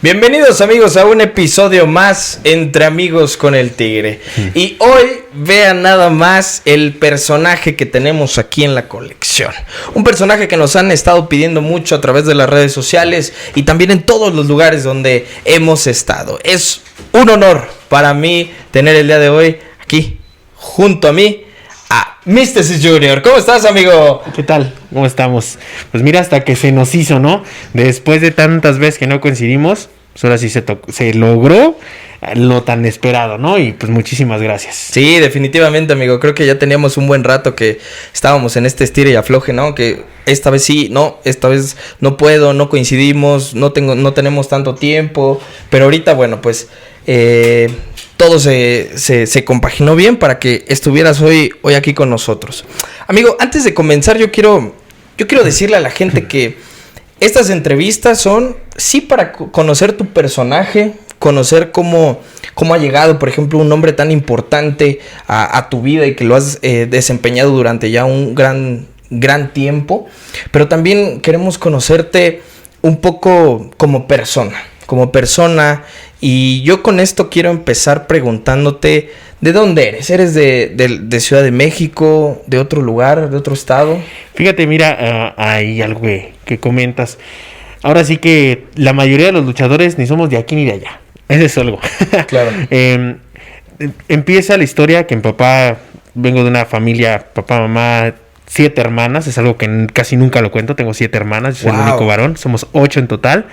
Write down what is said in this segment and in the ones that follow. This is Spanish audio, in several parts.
Bienvenidos amigos a un episodio más entre amigos con el Tigre. Y hoy vean nada más el personaje que tenemos aquí en la colección. Un personaje que nos han estado pidiendo mucho a través de las redes sociales y también en todos los lugares donde hemos estado. Es un honor para mí tener el día de hoy aquí junto a mí a Místesis Junior. ¿Cómo estás, amigo? ¿Qué tal? ¿Cómo estamos? Pues mira, hasta que se nos hizo, ¿no? Después de tantas veces que no coincidimos, pues ahora sí se logró lo tan esperado, ¿no? Y pues muchísimas gracias. Sí, definitivamente, amigo. Creo que ya teníamos un buen rato que estábamos en este estire y afloje, ¿no? Que esta vez sí, no, esta vez no puedo, no coincidimos, no tenemos tanto tiempo. Pero ahorita, bueno, pues todo se compaginó bien para que estuvieras hoy aquí con nosotros. Amigo, antes de comenzar, yo quiero decirle a la gente que estas entrevistas son, sí, para conocer tu personaje, conocer cómo ha llegado, por ejemplo, un nombre tan importante a tu vida y que lo has desempeñado durante ya un gran tiempo. Pero también queremos conocerte un poco como persona. Y yo con esto quiero empezar preguntándote, ¿de dónde eres? ¿Eres de Ciudad de México, de otro lugar, de otro estado? Fíjate, mira, hay algo que comentas. Ahora sí que la mayoría de los luchadores ni somos de aquí ni de allá. Eso es algo. Claro. Empieza la historia que mi papá, vengo de una familia, papá, mamá, 7 hermanas. Es algo que casi nunca lo cuento. Tengo 7 hermanas, yo soy el único varón. Somos 8 en total.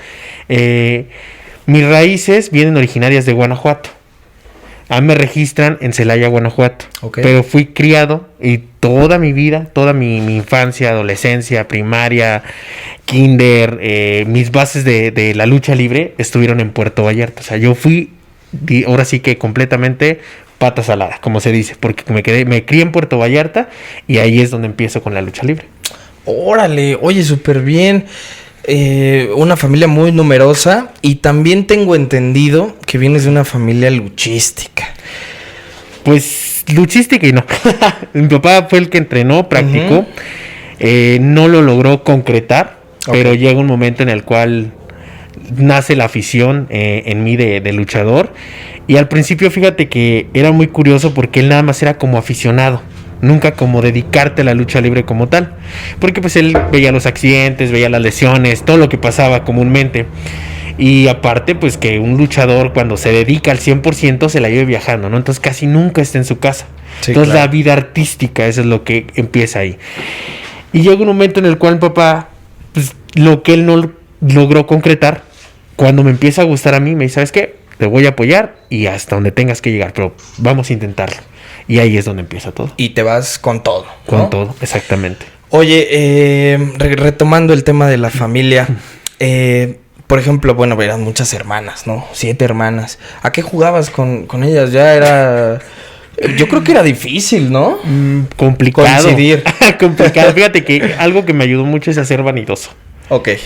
Mis raíces vienen originarias de Guanajuato. A mí me registran en Celaya, Guanajuato. Okay. Pero fui criado y toda mi vida, toda mi infancia, adolescencia, primaria, kinder, mis bases de la lucha libre estuvieron en Puerto Vallarta. O sea, yo fui, ahora sí que completamente pata salada, como se dice, porque me crié en Puerto Vallarta y ahí es donde empiezo con la lucha libre. Órale, oye, súper bien. Una familia muy numerosa y también tengo entendido que vienes de una familia luchística. Pues luchística y no. Mi papá fue el que entrenó, practicó, no lo logró concretar, pero llega un momento en el cual nace la afición en mí de luchador. Y al principio fíjate que era muy curioso porque él nada más era como aficionado, nunca como dedicarte a la lucha libre como tal, porque pues él veía los accidentes, veía las lesiones, todo lo que pasaba comúnmente. Y aparte pues que un luchador cuando se dedica al 100% se la lleve viajando, ¿no? Entonces casi nunca está en su casa. Sí, entonces claro, la vida artística, eso es lo que empieza ahí. Y llega un momento en el cual papá, pues lo que él no logró concretar, cuando me empieza a gustar a mí, me dice, ¿sabes qué? Te voy a apoyar y hasta donde tengas que llegar, pero vamos a intentarlo. Y ahí es donde empieza todo. Y te vas con todo, ¿no? Con todo, exactamente. Oye, retomando el tema de la familia, por ejemplo, bueno, eran muchas hermanas, ¿no? 7 hermanas. ¿A qué jugabas con ellas? Ya era... Yo creo que era difícil, ¿no? Complicado. Coincidir. Complicado. Fíjate que algo que me ayudó mucho es a ser vanidoso. Okay.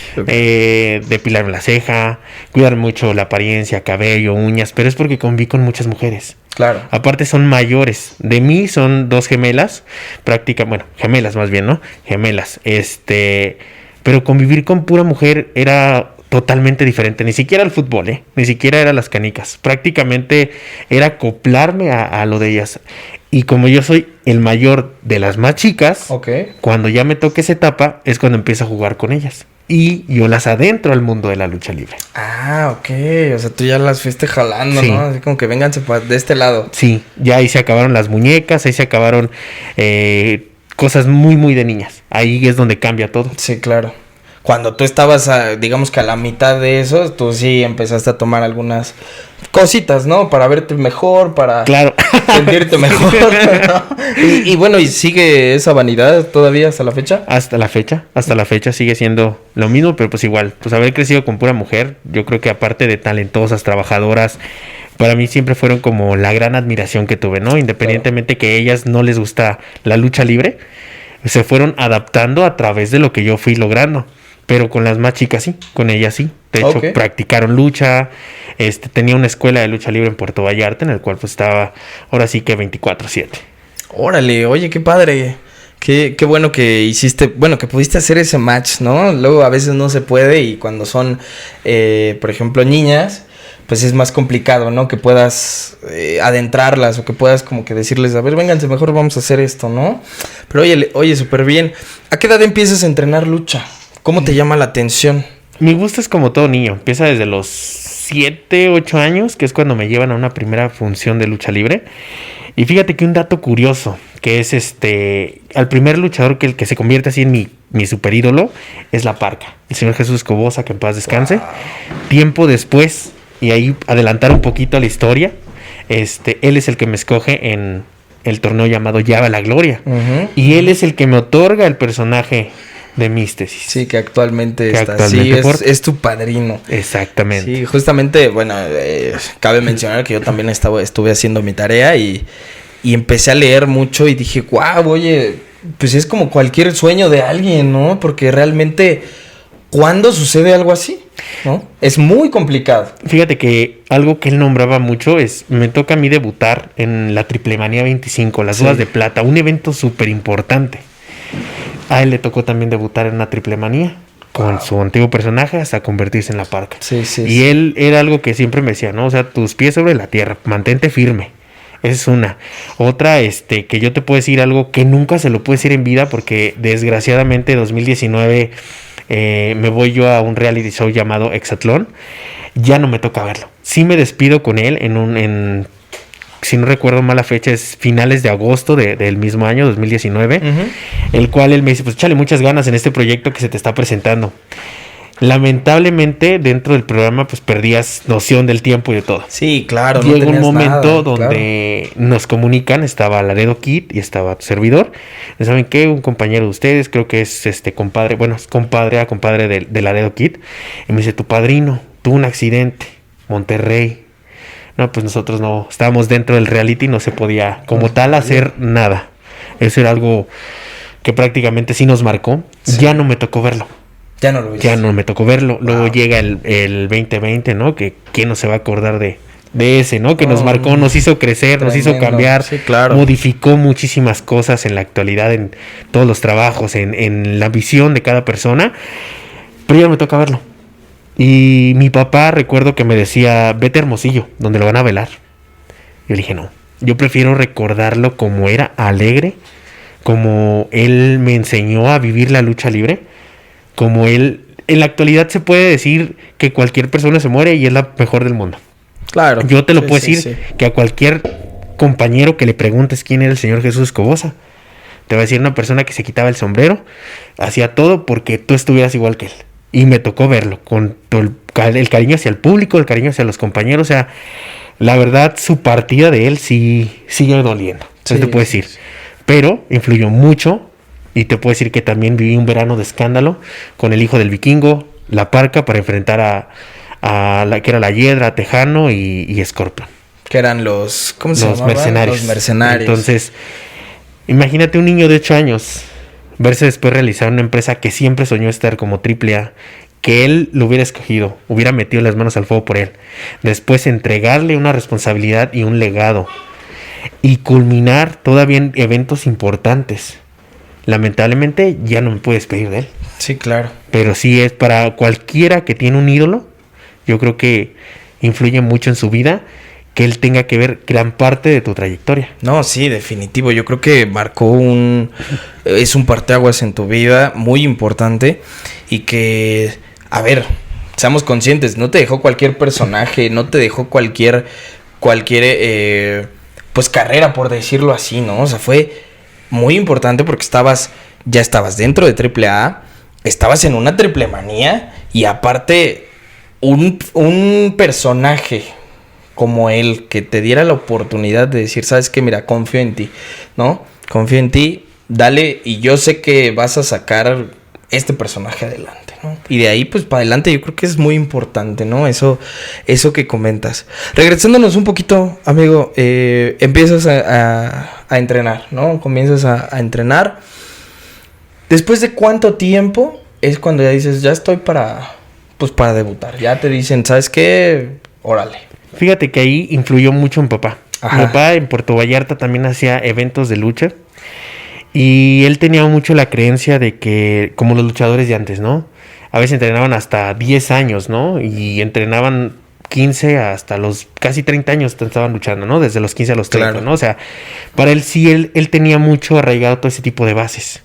Depilarme la ceja, cuidar mucho la apariencia, cabello, uñas, pero es porque conviví con muchas mujeres. Claro. Aparte son mayores. De mí son 2 gemelas, gemelas más bien, ¿no? Gemelas. Pero convivir con pura mujer era totalmente diferente. Ni siquiera el fútbol, ni siquiera era las canicas. Prácticamente era acoplarme a lo de ellas. Y como yo soy el mayor de las más chicas, cuando ya me toque esa etapa, es cuando empiezo a jugar con ellas. Y yo las adentro al mundo de la lucha libre. Ah, ok. O sea, tú ya las fuiste jalando, sí, ¿no? Así como que vénganse de este lado. Sí, ya ahí se acabaron las muñecas, ahí se acabaron cosas muy, muy de niñas. Ahí es donde cambia todo. Sí, claro. Cuando tú estabas, digamos que a la mitad de eso, tú sí empezaste a tomar algunas cositas, ¿no? Para verte mejor, para sentirte mejor, ¿no? Y bueno, ¿y sigue esa vanidad todavía hasta la fecha? Hasta la fecha sigue siendo lo mismo, pero pues igual, pues haber crecido con pura mujer, yo creo que aparte de talentosas, trabajadoras, para mí siempre fueron como la gran admiración que tuve, ¿no? Independientemente que a ellas no les gusta la lucha libre, se fueron adaptando a través de lo que yo fui logrando. Pero con las más chicas sí, con ellas sí. De hecho, practicaron lucha. Tenía una escuela de lucha libre en Puerto Vallarta, en el cual pues estaba ahora sí que 24/7. Órale, oye, qué padre. Qué bueno que hiciste, bueno, que pudiste hacer ese match, ¿no? Luego a veces no se puede y cuando son, por ejemplo, niñas, pues es más complicado, ¿no? Que puedas adentrarlas o que puedas como que decirles, a ver, vénganse, mejor vamos a hacer esto, ¿no? Pero oye, súper bien. ¿A qué edad empiezas a entrenar lucha? ¿Cómo te llama la atención? Mi gusto es como todo niño. Empieza desde los 7, 8 años, que es cuando me llevan a una primera función de lucha libre. Y fíjate que un dato curioso, que es al primer luchador que se convierte así en mi super ídolo, es La Parca, el señor Jesús Escobosa, que en paz descanse. Wow. Tiempo después, y ahí adelantar un poquito la historia, él es el que me escoge en el torneo llamado Llave a la Gloria. Uh-huh. Y él es el que me otorga el personaje de Místesis. Sí, que actualmente está. Sí, es tu padrino. Exactamente. Sí, justamente, bueno, cabe mencionar que yo también estuve haciendo mi tarea y empecé a leer mucho y dije, guau, oye, pues es como cualquier sueño de alguien, ¿no? Porque realmente, ¿cuándo sucede algo así? ¿No? Es muy complicado. Fíjate que algo que él nombraba mucho me toca a mí debutar en la Triplemanía 25, las Bodas de Plata, un evento súper importante. A él le tocó también debutar en una Triplemanía con su antiguo personaje hasta convertirse en La Parca. Y él era algo que siempre me decía, ¿no? O sea, tus pies sobre la tierra, mantente firme. Esa es una. Otra, que yo te puedo decir algo que nunca se lo puedo decir en vida porque desgraciadamente 2019 me voy yo a un reality show llamado Exatlón. Ya no me toca verlo. Sí me despido con él en si no recuerdo mal la fecha, es finales de agosto del mismo año, 2019, uh-huh. El cual él me dice, pues échale muchas ganas en este proyecto que se te está presentando. Lamentablemente, dentro del programa, pues perdías noción del tiempo y de todo. Sí, claro. Llega un momento donde nos comunican, estaba Laredo Kid y estaba tu servidor. ¿Saben qué? Un compañero de ustedes, creo que es compadre, bueno, es compadre de Laredo Kid. Y me dice, tu padrino tuvo un accidente, Monterrey. No, pues nosotros no estábamos dentro del reality, no se podía como tal hacer nada. Eso era algo que prácticamente sí nos marcó. Sí. Ya no me tocó verlo. Ya no lo viste. Ya no me tocó verlo. Wow. Luego llega el 2020, ¿no? Que quién no se va a acordar de ese, ¿no? Que nos marcó, nos hizo crecer, tremendo. Nos hizo cambiar. Sí, claro. Modificó muchísimas cosas en la actualidad, en todos los trabajos, en la visión de cada persona. Pero ya no me toca verlo. Y mi papá, recuerdo que me decía, vete a Hermosillo, donde lo van a velar. Yo le dije, no, yo prefiero recordarlo como era, alegre, como él me enseñó a vivir la lucha libre, como él, en la actualidad se puede decir que cualquier persona se muere y es la mejor del mundo. Claro. Yo te lo puedo decir que a cualquier compañero que le preguntes quién era el señor Jesús Escobosa, te va a decir una persona que se quitaba el sombrero, hacía todo porque tú estuvieras igual que él. Y me tocó verlo con todo el cariño hacia el público, el cariño hacia los compañeros. O sea, la verdad, su partida de él sí sigue doliendo. Eso te puedo decir. Pero influyó mucho. Y te puedo decir que también viví un verano de escándalo con el hijo del vikingo, La Parca, para enfrentar a la que era la Hiedra, Tejano y Scorpion. Que eran ¿cómo se llamaban? Mercenarios. Los mercenarios. Entonces, imagínate un niño de 8 años... verse después realizar una empresa que siempre soñó estar como AAA, que él lo hubiera escogido, hubiera metido las manos al fuego por él. Después entregarle una responsabilidad y un legado. Y culminar todavía en eventos importantes. Lamentablemente ya no me puedo despedir de él. Sí, claro. Pero sí es para cualquiera que tiene un ídolo, yo creo que influye mucho en su vida que él tenga que ver gran parte de tu trayectoria. No, sí, definitivo. Yo creo que marcó es un parteaguas en tu vida muy importante y que, a ver, seamos conscientes, no te dejó cualquier personaje, no te dejó cualquier pues carrera, por decirlo así, ¿no? O sea, fue muy importante porque ya estabas dentro de AAA, estabas en una triplemanía y aparte un personaje como él, que te diera la oportunidad de decir, ¿sabes qué? Mira, confío en ti, ¿no? Confío en ti, dale, y yo sé que vas a sacar este personaje adelante, ¿no? Y de ahí, pues, para adelante, yo creo que es muy importante, ¿no? Eso que comentas. Regresándonos un poquito, amigo, empiezas a entrenar, ¿no? Comienzas a entrenar. ¿Después de cuánto tiempo es cuando ya dices, ya estoy para debutar? Ya te dicen, ¿sabes qué? Órale. Fíjate que ahí influyó mucho mi papá. Ajá. Mi papá en Puerto Vallarta también hacía eventos de lucha. Y él tenía mucho la creencia de que, como los luchadores de antes, ¿no? A veces entrenaban hasta 10 años, ¿no? Y entrenaban 15 hasta los casi 30 años estaban luchando, ¿no? Desde los 15 a los 30, claro. ¿No? O sea, para él sí, él tenía mucho arraigado todo ese tipo de bases.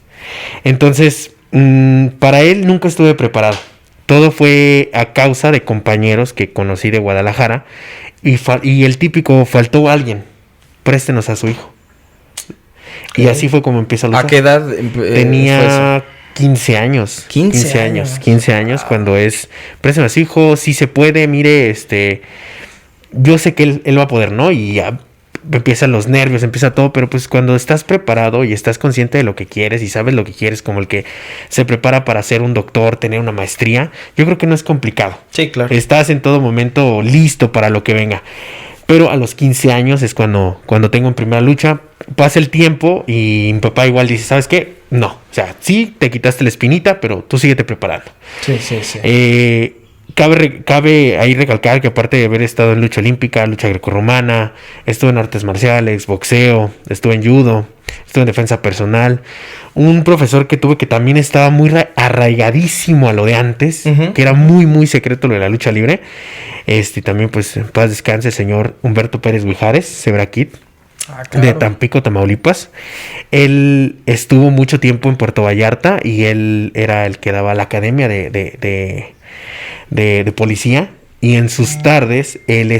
Entonces, para él nunca estuve preparado. Todo fue a causa de compañeros que conocí de Guadalajara. Y el típico, faltó alguien, préstenos a su hijo. Y así fue como empieza a luchar. ¿A qué edad? Tenía 15 años. 15 años cuando es, préstenos a su hijo, sí se puede, mire, yo sé que él va a poder, ¿no? Y ya empiezan los nervios, empieza todo, pero pues cuando estás preparado y estás consciente de lo que quieres y sabes lo que quieres, como el que se prepara para ser un doctor, tener una maestría, yo creo que no es complicado. Sí, claro. Estás en todo momento listo para lo que venga. Pero a los 15 años es cuando tengo en primera lucha, pasa el tiempo y mi papá igual dice, ¿sabes qué? No, o sea, sí, te quitaste la espinita, pero tú síguete preparando. Sí. Cabe ahí recalcar que aparte de haber estado en lucha olímpica, lucha grecorromana, estuve en artes marciales, boxeo, estuve en judo, estuve en defensa personal. Un profesor que tuve que también estaba muy arraigadísimo a lo de antes, que era muy, muy secreto lo de la lucha libre. También, pues, en paz descanse el señor Humberto Pérez Guijares, Zebra Kid, claro. De Tampico, Tamaulipas. Él estuvo mucho tiempo en Puerto Vallarta y él era el que daba la academia de policía. Y en sus tardes, él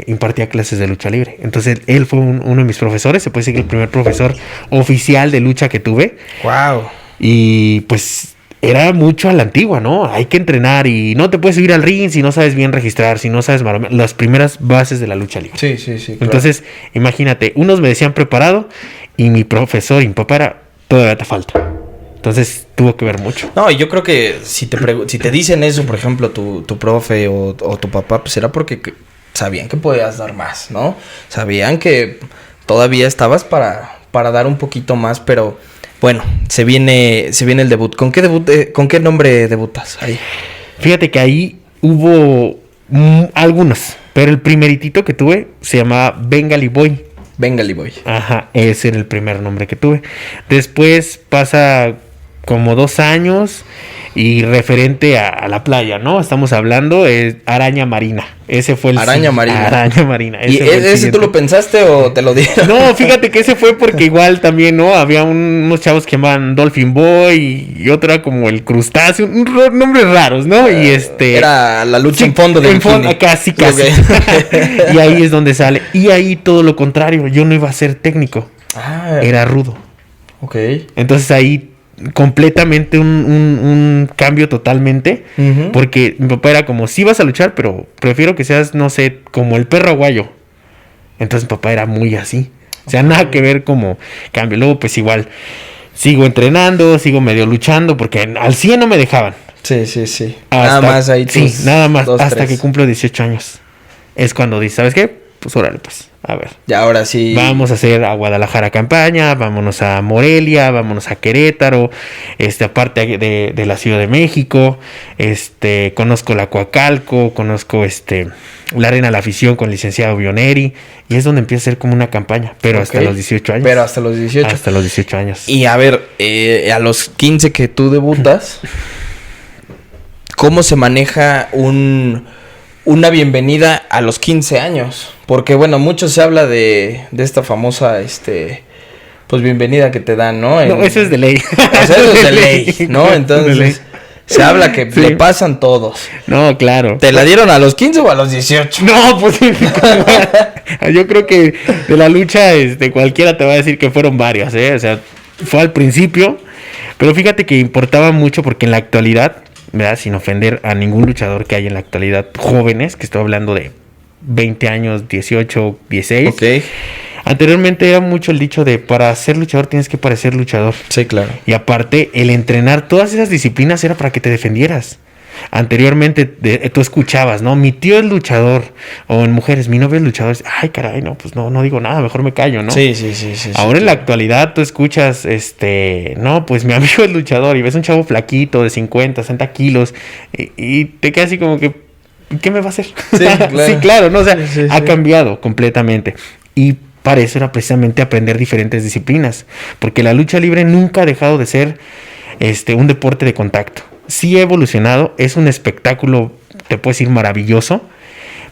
impartía clases de lucha libre. Entonces, él fue uno de mis profesores. Se puede decir que el primer profesor oficial de lucha que tuve. ¡Wow! Y pues era mucho a la antigua, ¿no? Hay que entrenar y no te puedes subir al ring si no sabes bien registrar, si no sabes las primeras bases de la lucha libre. Sí. Claro. Entonces, imagínate, unos me decían preparado y mi profesor y mi papá era, todavía te falta. Entonces tuvo que ver mucho. No, y yo creo que si te dicen eso, por ejemplo, tu profe o tu papá, pues era porque sabían que podías dar más, ¿no? Sabían que todavía estabas para dar un poquito más, pero bueno, se viene el debut. ¿Con qué nombre debutas ahí? Fíjate que ahí hubo algunos, pero el primeritito que tuve se llamaba Bengali Boy. Bengali Boy. Ajá, ese era el primer nombre que tuve. Después pasa como 2 años y referente a la playa, ¿no? Estamos hablando es Araña Marina. Ese fue el Araña Marina. Araña Marina. ¿Y ese tú lo pensaste o te lo dieron? No, fíjate que ese fue porque igual también, ¿no? Había unos chavos que llamaban Dolphin Boy y otro era como el Crustáceo, nombres raros, ¿no? Y era la lucha en fondo de casi. Okay. Y ahí es donde sale. Y ahí todo lo contrario, yo no iba a ser técnico. Era rudo. Ok. Entonces ahí completamente un cambio totalmente, porque mi papá era como, sí vas a luchar, pero prefiero que seas, no sé, como el perro aguayo. Entonces mi papá era muy así, o sea, nada que ver como cambio. Luego pues igual sigo entrenando, sigo medio luchando, porque al 100 no me dejaban. Sí. Nada más ahí. Nada más, hasta que cumplo 18 años. Es cuando dices, ¿sabes qué? Pues órale, pues, a ver. Ya ahora sí. Vamos a hacer a Guadalajara campaña, vámonos a Morelia, vámonos a Querétaro, aparte de la Ciudad de México, conozco la Coacalco, conozco la Arena de la Afición con licenciado Bioneri, y es donde empieza a ser como una campaña, pero hasta los 18 años. Pero hasta los 18. Hasta los 18 años. Y a ver, a los 15 que tú debutas, ¿cómo se maneja una bienvenida a los 15 años? Porque, bueno, mucho se habla de esta famosa, pues, bienvenida que te dan, ¿no? No, eso es de ley. O sea, eso es de ley, ¿no? Entonces, se habla que le pasan todos. No, claro. ¿Te la dieron a los 15 o a los 18? No, pues, yo creo que de la lucha, cualquiera te va a decir que fueron varias, ¿eh? O sea, fue al principio, pero fíjate que importaba mucho porque en la actualidad, ¿verdad? Sin ofender a ningún luchador que hay en la actualidad, jóvenes, que estoy hablando de 20 años, 18, 16. Ok. Anteriormente era mucho el dicho de para ser luchador tienes que parecer luchador. Sí, claro. Y aparte, el entrenar todas esas disciplinas era para que te defendieras. Anteriormente tú escuchabas, ¿no? Mi tío es luchador. O en mujeres, mi novio es luchador. Ay, caray, no, pues no digo nada, mejor me callo, ¿no? Sí. Ahora en la actualidad tú escuchas, no, pues mi amigo es luchador y ves un chavo flaquito de 50, 60 kilos y te quedas así como que, ¿qué me va a hacer? Sí, claro. Sí, claro, ¿no? O sea, ha cambiado completamente. Y para eso era precisamente aprender diferentes disciplinas, porque la lucha libre nunca ha dejado de ser un deporte de contacto. Sí ha evolucionado, es un espectáculo, te puedo decir, maravilloso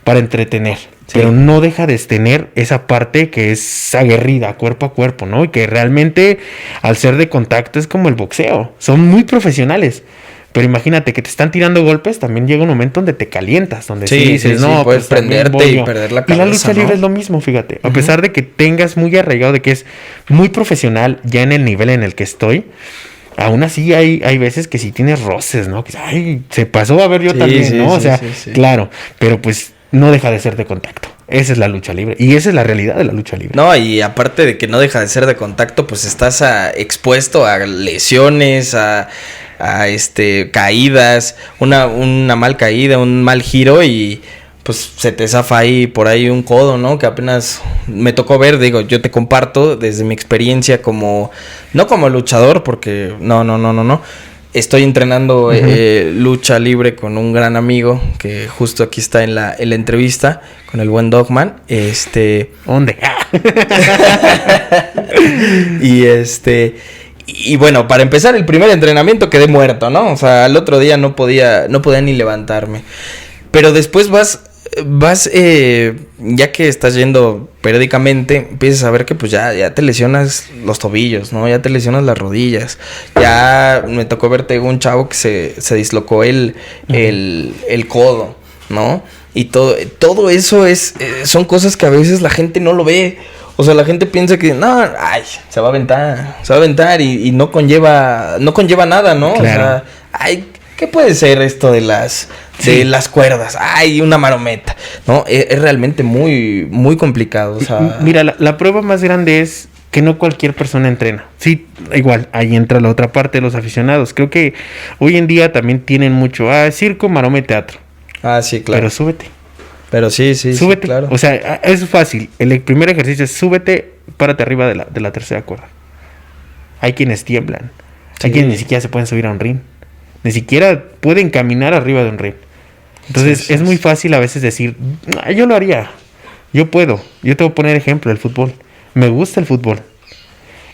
para entretener, pero no deja de tener esa parte que es aguerrida, cuerpo a cuerpo, ¿no? Y que realmente, al ser de contacto, es como el boxeo, son muy profesionales. Pero imagínate que te están tirando golpes, también llega un momento donde te calientas, donde dices, no, puedes pues prenderte y perder la cabeza. Y la lucha libre es lo mismo, fíjate. A pesar de que tengas muy arraigado de que es muy profesional ya en el nivel en el que estoy, aún así hay veces que sí tienes roces, ¿no? Que ay, se pasó a ver yo también, ¿no? O sea, claro, pero pues no deja de ser de contacto. Esa es la lucha libre. Y esa es la realidad de la lucha libre. No, y aparte de que no deja de ser de contacto, pues estás expuesto a lesiones, a caídas, una mal caída, un mal giro y pues se te zafa ahí por ahí un codo, ¿no? Que apenas me tocó ver, digo, yo te comparto desde mi experiencia no como luchador, porque no. Estoy entrenando lucha libre con un gran amigo que justo aquí está en la entrevista con el buen Dogman. ¿Dónde? Y bueno, para empezar el primer entrenamiento quedé muerto, ¿no? O sea, al otro día no podía ni levantarme. Pero después vas ya que estás yendo periódicamente, empiezas a ver que pues ya te lesionas los tobillos, ¿no? Ya te lesionas las rodillas. Ya me tocó verte un chavo que se dislocó el codo, ¿no? Y todo eso son cosas que a veces la gente no lo ve. O sea, la gente piensa que se va a aventar y no conlleva nada, ¿no? Claro. O sea, ¿qué puede ser esto de las cuerdas? Una marometa, ¿no? Es realmente muy, muy complicado, o sea. Mira, la prueba más grande es que no cualquier persona entrena. Sí, igual, ahí entra la otra parte de los aficionados. Creo que hoy en día también tienen mucho, circo, maroma y teatro. Sí, claro. Pero súbete. Pero sí, súbete, sí, claro. O sea, es fácil. El primer ejercicio es súbete, párate arriba de la tercera cuerda. Hay quienes tiemblan. Hay quienes ni siquiera se pueden subir a un ring. Ni siquiera pueden caminar arriba de un ring. Entonces es muy fácil a veces decir, yo lo haría, yo puedo. Yo te voy a poner ejemplo, el fútbol. Me gusta el fútbol.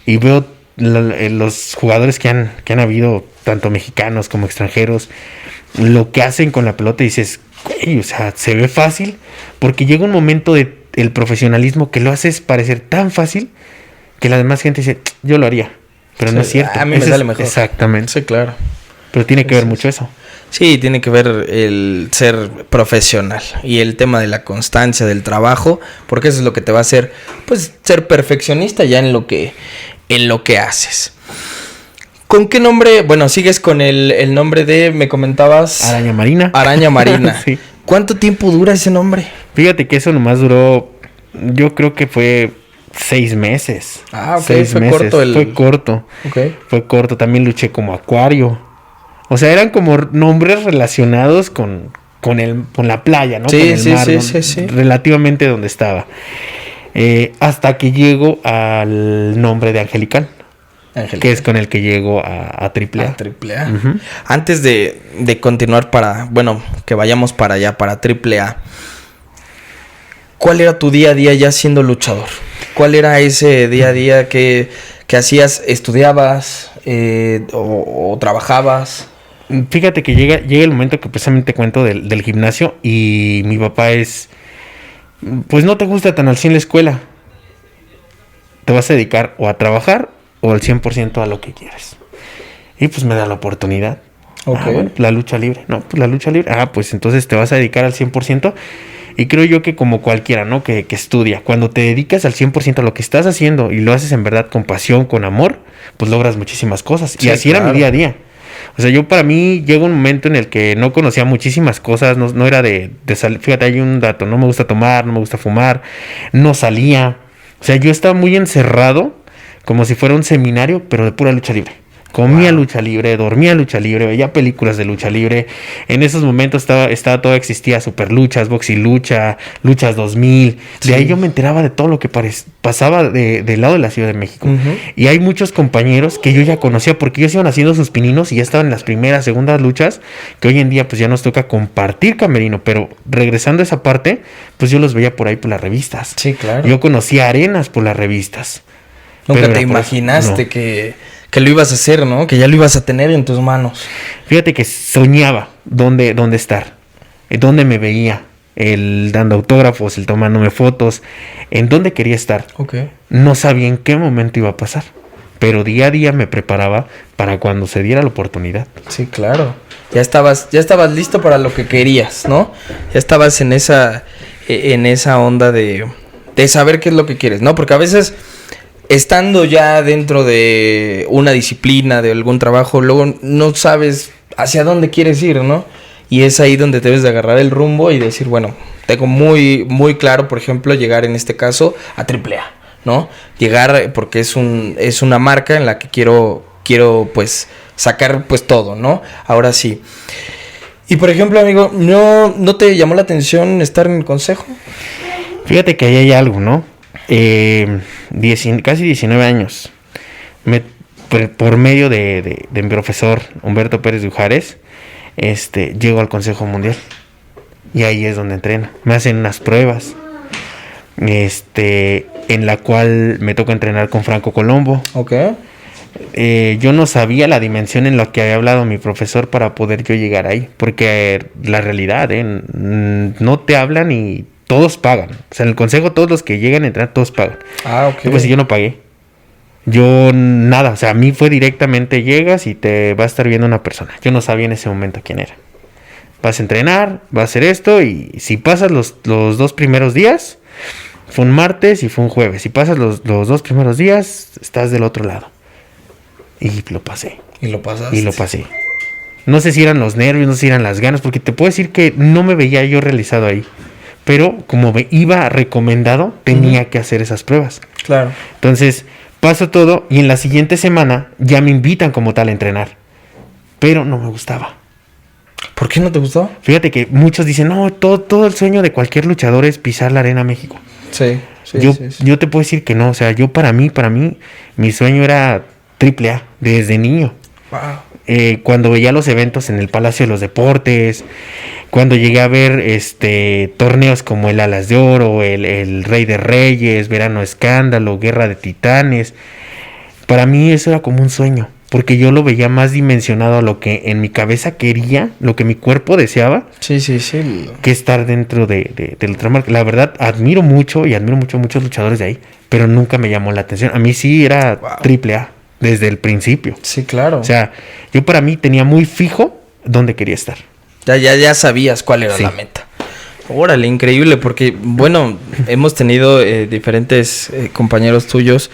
Y veo los jugadores que han habido, tanto mexicanos como extranjeros, lo que hacen con la pelota y dices, güey, o sea, se ve fácil, porque llega un momento del profesionalismo que lo haces parecer tan fácil que la demás gente dice, yo lo haría, pero no es cierto. A mí me sale mejor. Exactamente. Sí, claro. Pero tiene que ver mucho eso. Sí, tiene que ver el ser profesional y el tema de la constancia del trabajo, porque eso es lo que te va a hacer, pues, ser perfeccionista ya en lo que haces. ¿Con qué nombre? Bueno, sigues con el nombre de, me comentabas... Araña Marina. Araña Marina. Sí. ¿Cuánto tiempo dura ese nombre? Fíjate que eso nomás duró, yo creo que fue 6 meses. Ok, 6 fue meses. corto Fue corto. Okay. Fue corto. También luché como Acuario. O sea, eran como nombres relacionados con la playa, ¿no? Sí, con el mar, sí. Relativamente donde estaba. Hasta que llego al nombre de Angelical. Que es con el que llego a AAA. AAA. Uh-huh. Antes de continuar que vayamos para allá, para AAA. ¿Cuál era tu día a día ya siendo luchador? ¿Cuál era ese día a día que hacías? ¿Estudiabas o trabajabas? Fíjate que llega el momento que precisamente cuento del gimnasio y mi papá pues no te gusta tan al 100 la escuela. Te vas a dedicar o a trabajar o al 100% a lo que quieres. Y pues me da la oportunidad. Okay. Bueno, la lucha libre. No, pues la lucha libre. Pues entonces te vas a dedicar al 100%. Y creo yo que como cualquiera, ¿no? Que estudia. Cuando te dedicas al 100% a lo que estás haciendo y lo haces en verdad con pasión, con amor, pues logras muchísimas cosas. Sí, y así era mi día a día. O sea, para mí llega un momento en el que no conocía muchísimas cosas. No era de salir. Fíjate, hay un dato. No me gusta tomar, no me gusta fumar. No salía. O sea, yo estaba muy encerrado, como si fuera un seminario, pero de pura lucha libre. Comía lucha libre, dormía lucha libre, veía películas de lucha libre. En esos momentos todavía existía Super Luchas, Boxy Lucha, Luchas 2000. Sí. De ahí yo me enteraba de todo lo que pasaba del lado de la Ciudad de México. Y hay muchos compañeros que yo ya conocía porque ellos iban haciendo sus pininos y ya estaban en las primeras, segundas luchas, que hoy en día pues ya nos toca compartir camerino. Pero regresando a esa parte, pues yo los veía por ahí por las revistas. Sí, claro. Yo conocía Arenas por las revistas. Nunca te imaginaste que lo ibas a hacer, ¿no? Que ya lo ibas a tener en tus manos. Fíjate que soñaba dónde estar, dónde me veía, el dando autógrafos, el tomándome fotos, en dónde quería estar. Okay. No sabía en qué momento iba a pasar, pero día a día me preparaba para cuando se diera la oportunidad. Sí, claro. Ya estabas listo para lo que querías, ¿no? Ya estabas en esa onda de saber qué es lo que quieres, ¿no? Porque a veces, estando ya dentro de una disciplina, de algún trabajo, luego no sabes hacia dónde quieres ir, ¿no? Y es ahí donde debes de agarrar el rumbo y decir, bueno, tengo muy, muy claro, por ejemplo, llegar en este caso a AAA, ¿no? Llegar porque es una marca en la que quiero pues sacar pues todo, ¿no? Ahora sí. Y por ejemplo, amigo, ¿no te llamó la atención estar en el consejo? Fíjate que ahí hay algo, ¿no? Casi 19 años. Por medio de mi profesor Humberto Pérez de Ujares, llego al Consejo Mundial. Y ahí es donde entreno. Me hacen unas pruebas. En la cual me toca entrenar con Franco Colombo. Ok. Yo no sabía la dimensión en la que había hablado mi profesor para poder yo llegar ahí. Porque la realidad, no te hablan y todos pagan. O sea, en el consejo todos los que llegan a entrar, todos pagan. Ah, ok. Y pues yo no pagué. Yo nada, o sea, a mí fue directamente llegas y te va a estar viendo una persona. Yo no sabía en ese momento quién era. Vas a entrenar, vas a hacer esto y si pasas los 2 primeros días, fue un martes y fue un jueves. Si pasas los 2 primeros días, estás del otro lado. Y lo pasé. ¿Y lo pasaste? Y lo pasé. No sé si eran los nervios, no sé si eran las ganas, porque te puedo decir que no me veía yo realizado ahí. Pero como me iba recomendado, tenía que hacer esas pruebas. Claro. Entonces, paso todo y en la siguiente semana ya me invitan como tal a entrenar. Pero no me gustaba. ¿Por qué no te gustó? Fíjate que muchos dicen, no, todo el sueño de cualquier luchador es pisar la Arena México. Sí. Yo te puedo decir que no, o sea, para mí, mi sueño era AAA desde niño. Wow. Cuando veía los eventos en el Palacio de los Deportes, cuando llegué a ver torneos como el Alas de Oro, el Rey de Reyes, Verano Escándalo, Guerra de Titanes, para mí eso era como un sueño, porque yo lo veía más dimensionado a lo que en mi cabeza quería, lo que mi cuerpo deseaba, Sí. que estar dentro de la otra marca. La verdad, admiro mucho a muchos luchadores de ahí, pero nunca me llamó la atención. A mí sí era AAA desde el principio. Sí, claro. O sea, yo para mí tenía muy fijo dónde quería estar. Ya sabías cuál era la meta. Órale, increíble, porque, bueno, hemos tenido diferentes compañeros tuyos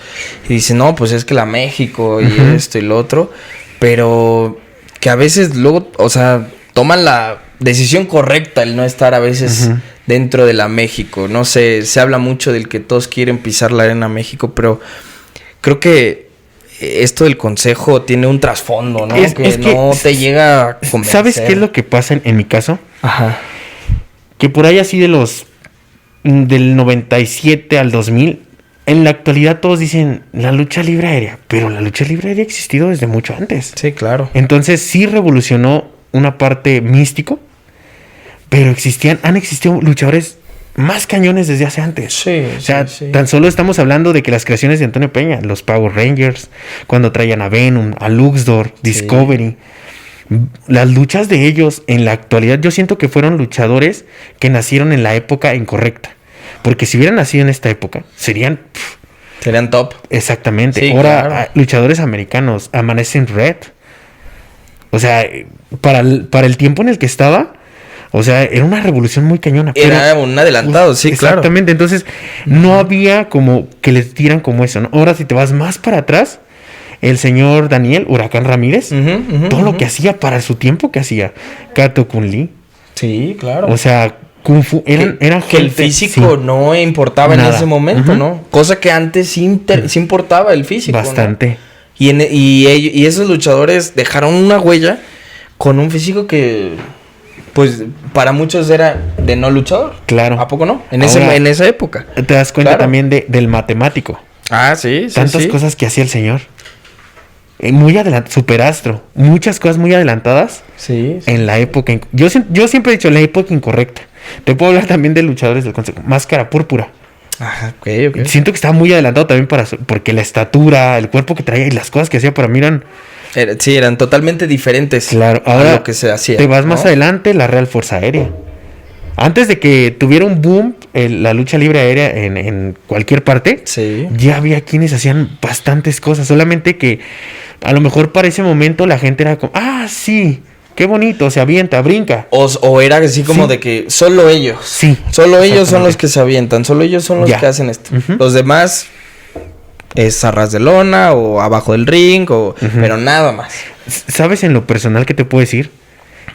y dicen, no, pues es que la México y esto y lo otro, pero que a veces luego, o sea, toman la decisión correcta el no estar a veces dentro de la México. No sé, se habla mucho del que todos quieren pisar la Arena México, pero creo que esto del consejo tiene un trasfondo, ¿no? Que no te llega a convencer. ¿Sabes qué es lo que pasa en mi caso? Ajá. Que por ahí así del 97 al 2000, en la actualidad todos dicen la lucha libre aérea, pero la lucha libre aérea ha existido desde mucho antes. Sí, claro. Entonces sí revolucionó una parte místico, pero han existido luchadores más cañones desde hace antes. Sí, o sea, sí. Tan solo estamos hablando de que las creaciones de Antonio Peña, los Power Rangers, cuando traían a Venom, a Luxdor, Discovery, las luchas de ellos en la actualidad, yo siento que fueron luchadores que nacieron en la época incorrecta. Porque si hubieran nacido en esta época, serían top. Exactamente. Sí, ahora, claro. Luchadores americanos, Amanecen Red. O sea, para el tiempo en el que estaba, o sea, era una revolución muy cañona. Era un adelantado, sí, claro. Exactamente, entonces no había como que les tiran como eso, ¿no? Ahora, si te vas más para atrás, el señor Daniel Huracán Ramírez, todo lo que hacía para su tiempo que hacía. Kato Kun Lee. Sí, claro. O sea, Kung Fu, eran que el físico no importaba nada en ese momento, ¿no? Cosa que antes sí importaba el físico. Bastante. ¿no? Y esos luchadores dejaron una huella con un físico que, pues, para muchos era de no luchador. Claro. ¿A poco no? Ahora, En esa época. Te das cuenta Claro. también del matemático. Ah, sí, sí, Tantas sí. cosas que hacía el señor. Muy adelantado, superastro. Muchas cosas muy adelantadas Sí, sí. en la época. Yo siempre he dicho la época incorrecta. Te puedo hablar también de luchadores del Consejo. Máscara Púrpura. Ajá, ok, ok. Siento que estaba muy adelantado también porque la estatura, el cuerpo que traía y las cosas que hacía para mí eran... Sí, eran totalmente diferentes. Claro, a ahora lo que se hacía. te vas ¿no? más adelante, la Real Fuerza Aérea. Antes de que tuviera un boom la lucha libre aérea en cualquier parte, Sí. ya había quienes hacían bastantes cosas. Solamente que a lo mejor para ese momento la gente era como, ah, sí, qué bonito, se avienta, brinca. O era así como Sí. de que solo ellos. Sí, Solo ellos son exactamente. los que se avientan. Solo ellos son los Ya. que hacen esto. Ujú. Los demás es a ras de lona o abajo del ring. Pero nada más. ¿Sabes en lo personal que te puedo decir?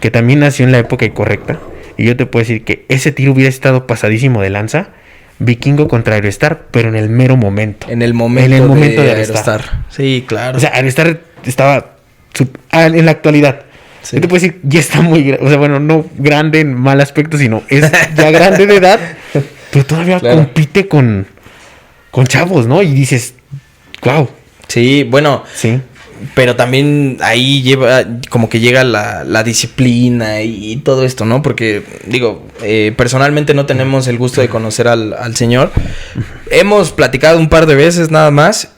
Que también nació en la época incorrecta. Y yo te puedo decir que ese tiro hubiera estado pasadísimo de lanza. Vikingo contra Aerostar, pero en el mero momento. En el momento, En el momento de Aerostar. Sí, claro. O sea, Aerostar estaba en la actualidad. Sí. Yo te puedo decir, ya está muy grande. O sea, bueno, no grande en mal aspecto, sino es ya grande de edad. Pero todavía Claro. compite con chavos, ¿no? Y dices, wow. Sí, bueno. Sí. Pero también ahí lleva, como que llega la disciplina y todo esto, ¿no? Porque, digo, personalmente no tenemos el gusto de conocer al señor. Hemos platicado un par de veces nada más,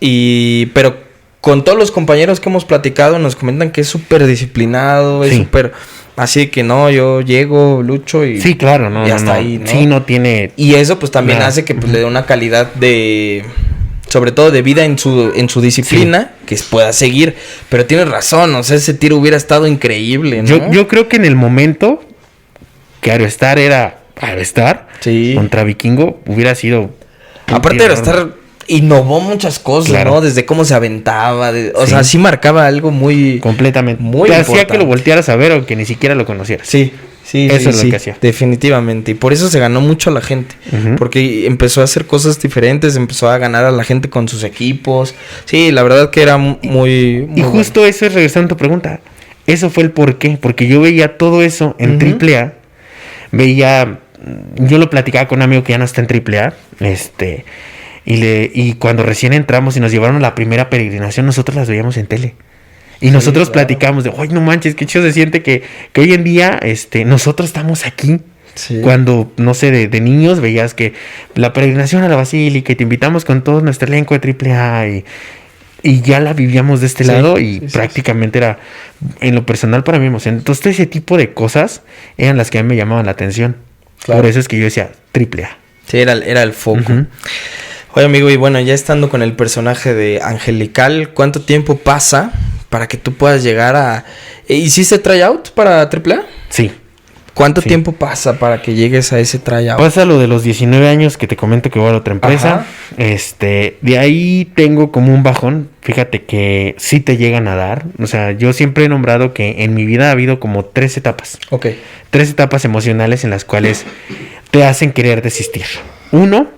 pero con todos los compañeros que hemos platicado nos comentan que es súper disciplinado, es Sí. súper... Así que no, yo llego, lucho y... Sí, claro, no. y no, hasta no. ahí, ¿no? Sí, no tiene. Y eso pues también Nada. hace que pues, le dé una calidad de... Sobre todo de vida en su disciplina, que pueda seguir. Pero tienes razón, o sea, ese tiro hubiera estado increíble, ¿no? Yo creo que en el momento que Aerostar era Aerostar Sí. contra Vikingo, hubiera sido. un Aparte tiro de estar... Innovó muchas cosas, Claro. ¿no? Desde cómo se aventaba. O Sí. sea, sí marcaba algo muy... completamente. Muy Te hacía que importante. lo voltearas a ver, aunque ni siquiera lo conocieras. Sí, sí, Eso sí, es lo sí, que hacía. definitivamente. Y por eso se ganó mucho a la gente. Ujú. Porque empezó a hacer cosas diferentes, empezó a ganar a la gente con sus equipos. Sí, la verdad que era muy Y justo eso es regresando a tu pregunta. Eso fue el por qué. Porque yo veía todo eso en Ujú. AAA. Veía. Yo lo platicaba con un amigo que ya no está en AAA. Y cuando recién entramos y nos llevaron a la primera peregrinación, nosotros las veíamos en tele. Y Sí, nosotros claro. platicábamos de, ¡ay, no manches! Qué chido se siente que hoy en día nosotros estamos aquí. Sí. Cuando, no sé, de niños veías que la peregrinación a la basílica y te invitamos con todo nuestro elenco de AAA y ya la vivíamos de este Sí, lado y sí, sí, prácticamente era, en lo personal, para mí emoción. Entonces, ese tipo de cosas eran las que a mí me llamaban la atención. Claro. Por eso es que yo decía AAA. Sí, era el foco. Ujú. Oye, amigo, y bueno, ya estando con el personaje de Angelical, ¿cuánto tiempo pasa para que tú puedas llegar a... ¿Hiciste tryout para AAA? Sí. ¿Cuánto Sí. tiempo pasa para que llegues a ese tryout? Pasa lo de los 19 años que te comento que voy a la otra empresa. Ajá. De ahí tengo como un bajón. Fíjate que sí te llegan a dar. O sea, yo siempre he nombrado que en mi vida ha habido como 3 etapas. Ok. 3 etapas emocionales en las cuales te hacen querer desistir. Uno,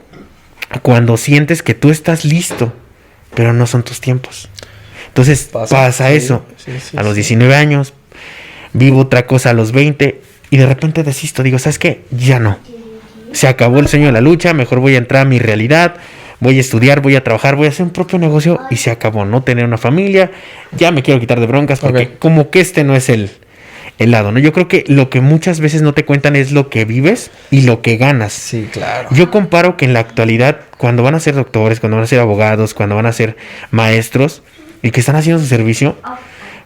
cuando sientes que tú estás listo, pero no son tus tiempos. Entonces pasa sí, eso. sí, A los sí. 19 años, vivo otra cosa a los 20 y de repente desisto. Digo, ¿sabes qué? Ya no. Se acabó el sueño de la lucha, mejor voy a entrar a mi realidad, voy a estudiar, voy a trabajar, voy a hacer un propio negocio y se acabó. No tener una familia, ya me quiero quitar de broncas porque Ok. como que no es el lado, ¿no? Yo creo que lo que muchas veces no te cuentan es lo que vives y lo que ganas. Sí, claro. Yo comparo que en la actualidad, cuando van a ser doctores, cuando van a ser abogados, cuando van a ser maestros y que están haciendo su servicio,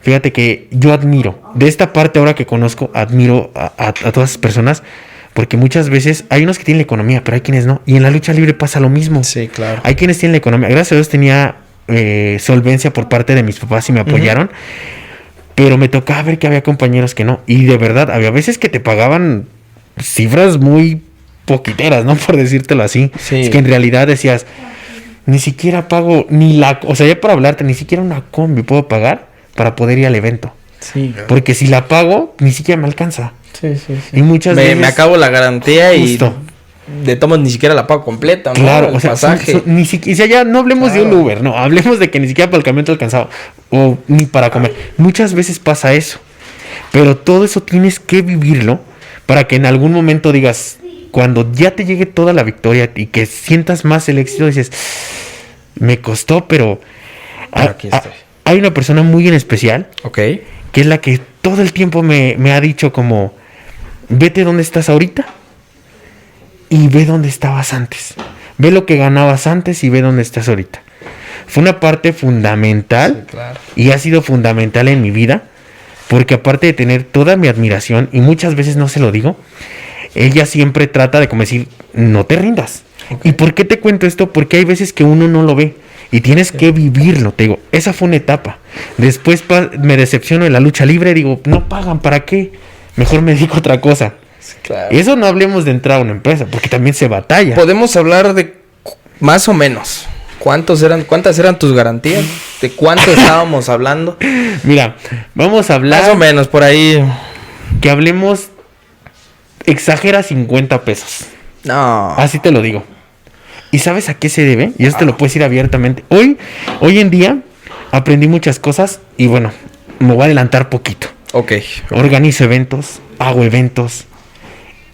fíjate que yo admiro, de esta parte ahora que conozco, admiro a todas esas personas, porque muchas veces hay unos que tienen la economía, pero hay quienes no. Y en la lucha libre pasa lo mismo. Sí, claro. Hay quienes tienen la economía. Gracias a Dios tenía solvencia por parte de mis papás y me apoyaron. Pero me tocaba ver que había compañeros que no. Y de verdad, había veces que te pagaban cifras muy poquiteras, ¿no? Por decírtelo así. Sí. Es que en realidad decías, ni siquiera pago ni la... O sea, ya para hablarte, ni siquiera una combi puedo pagar para poder ir al evento. Sí, Porque si la pago, ni siquiera me alcanza. sí, sí. Y muchas veces... Me acabo la garantía Justo. de tomas ni siquiera la pago completa, ¿no? Claro, El o sea, pasaje. ni siquiera, o sea, ya no hablemos de un Uber, no, hablemos de que ni siquiera para el camión te alcanzaba, o ni para comer. Muchas veces pasa eso, pero todo eso tienes que vivirlo para que en algún momento digas, cuando ya te llegue toda la victoria y que sientas más el éxito, dices, me costó, pero Aquí estoy. hay una persona muy en especial, Ok. que es la que todo el tiempo me ha dicho como, vete donde estás ahorita y ve dónde estabas antes. Ve lo que ganabas antes y ve dónde estás ahorita. Fue una parte fundamental, Sí, claro. y ha sido fundamental en mi vida, porque aparte de tener toda mi admiración, y muchas veces no se lo digo, ella siempre trata de como decir, no te rindas. Okay. ¿Y por qué te cuento esto? Porque hay veces que uno no lo ve y tienes que vivirlo, te digo, esa fue una etapa. Después me decepciono de la lucha libre, digo, no pagan, ¿para qué? Mejor me dedico a otra cosa. Sí, claro. Y eso no hablemos de entrar a una empresa, porque también se batalla. Podemos hablar de más o menos. ¿Cuántas eran tus garantías? ¿De cuánto estábamos hablando? Mira, vamos a hablar... Más o menos, por ahí. Que hablemos... Exagera 50 pesos. No. Así te lo digo. ¿Y sabes a qué se debe? Y eso te lo puedes decir abiertamente. Hoy en día, aprendí muchas cosas y bueno, me voy a adelantar poquito. Ok. Organizo eventos, hago eventos.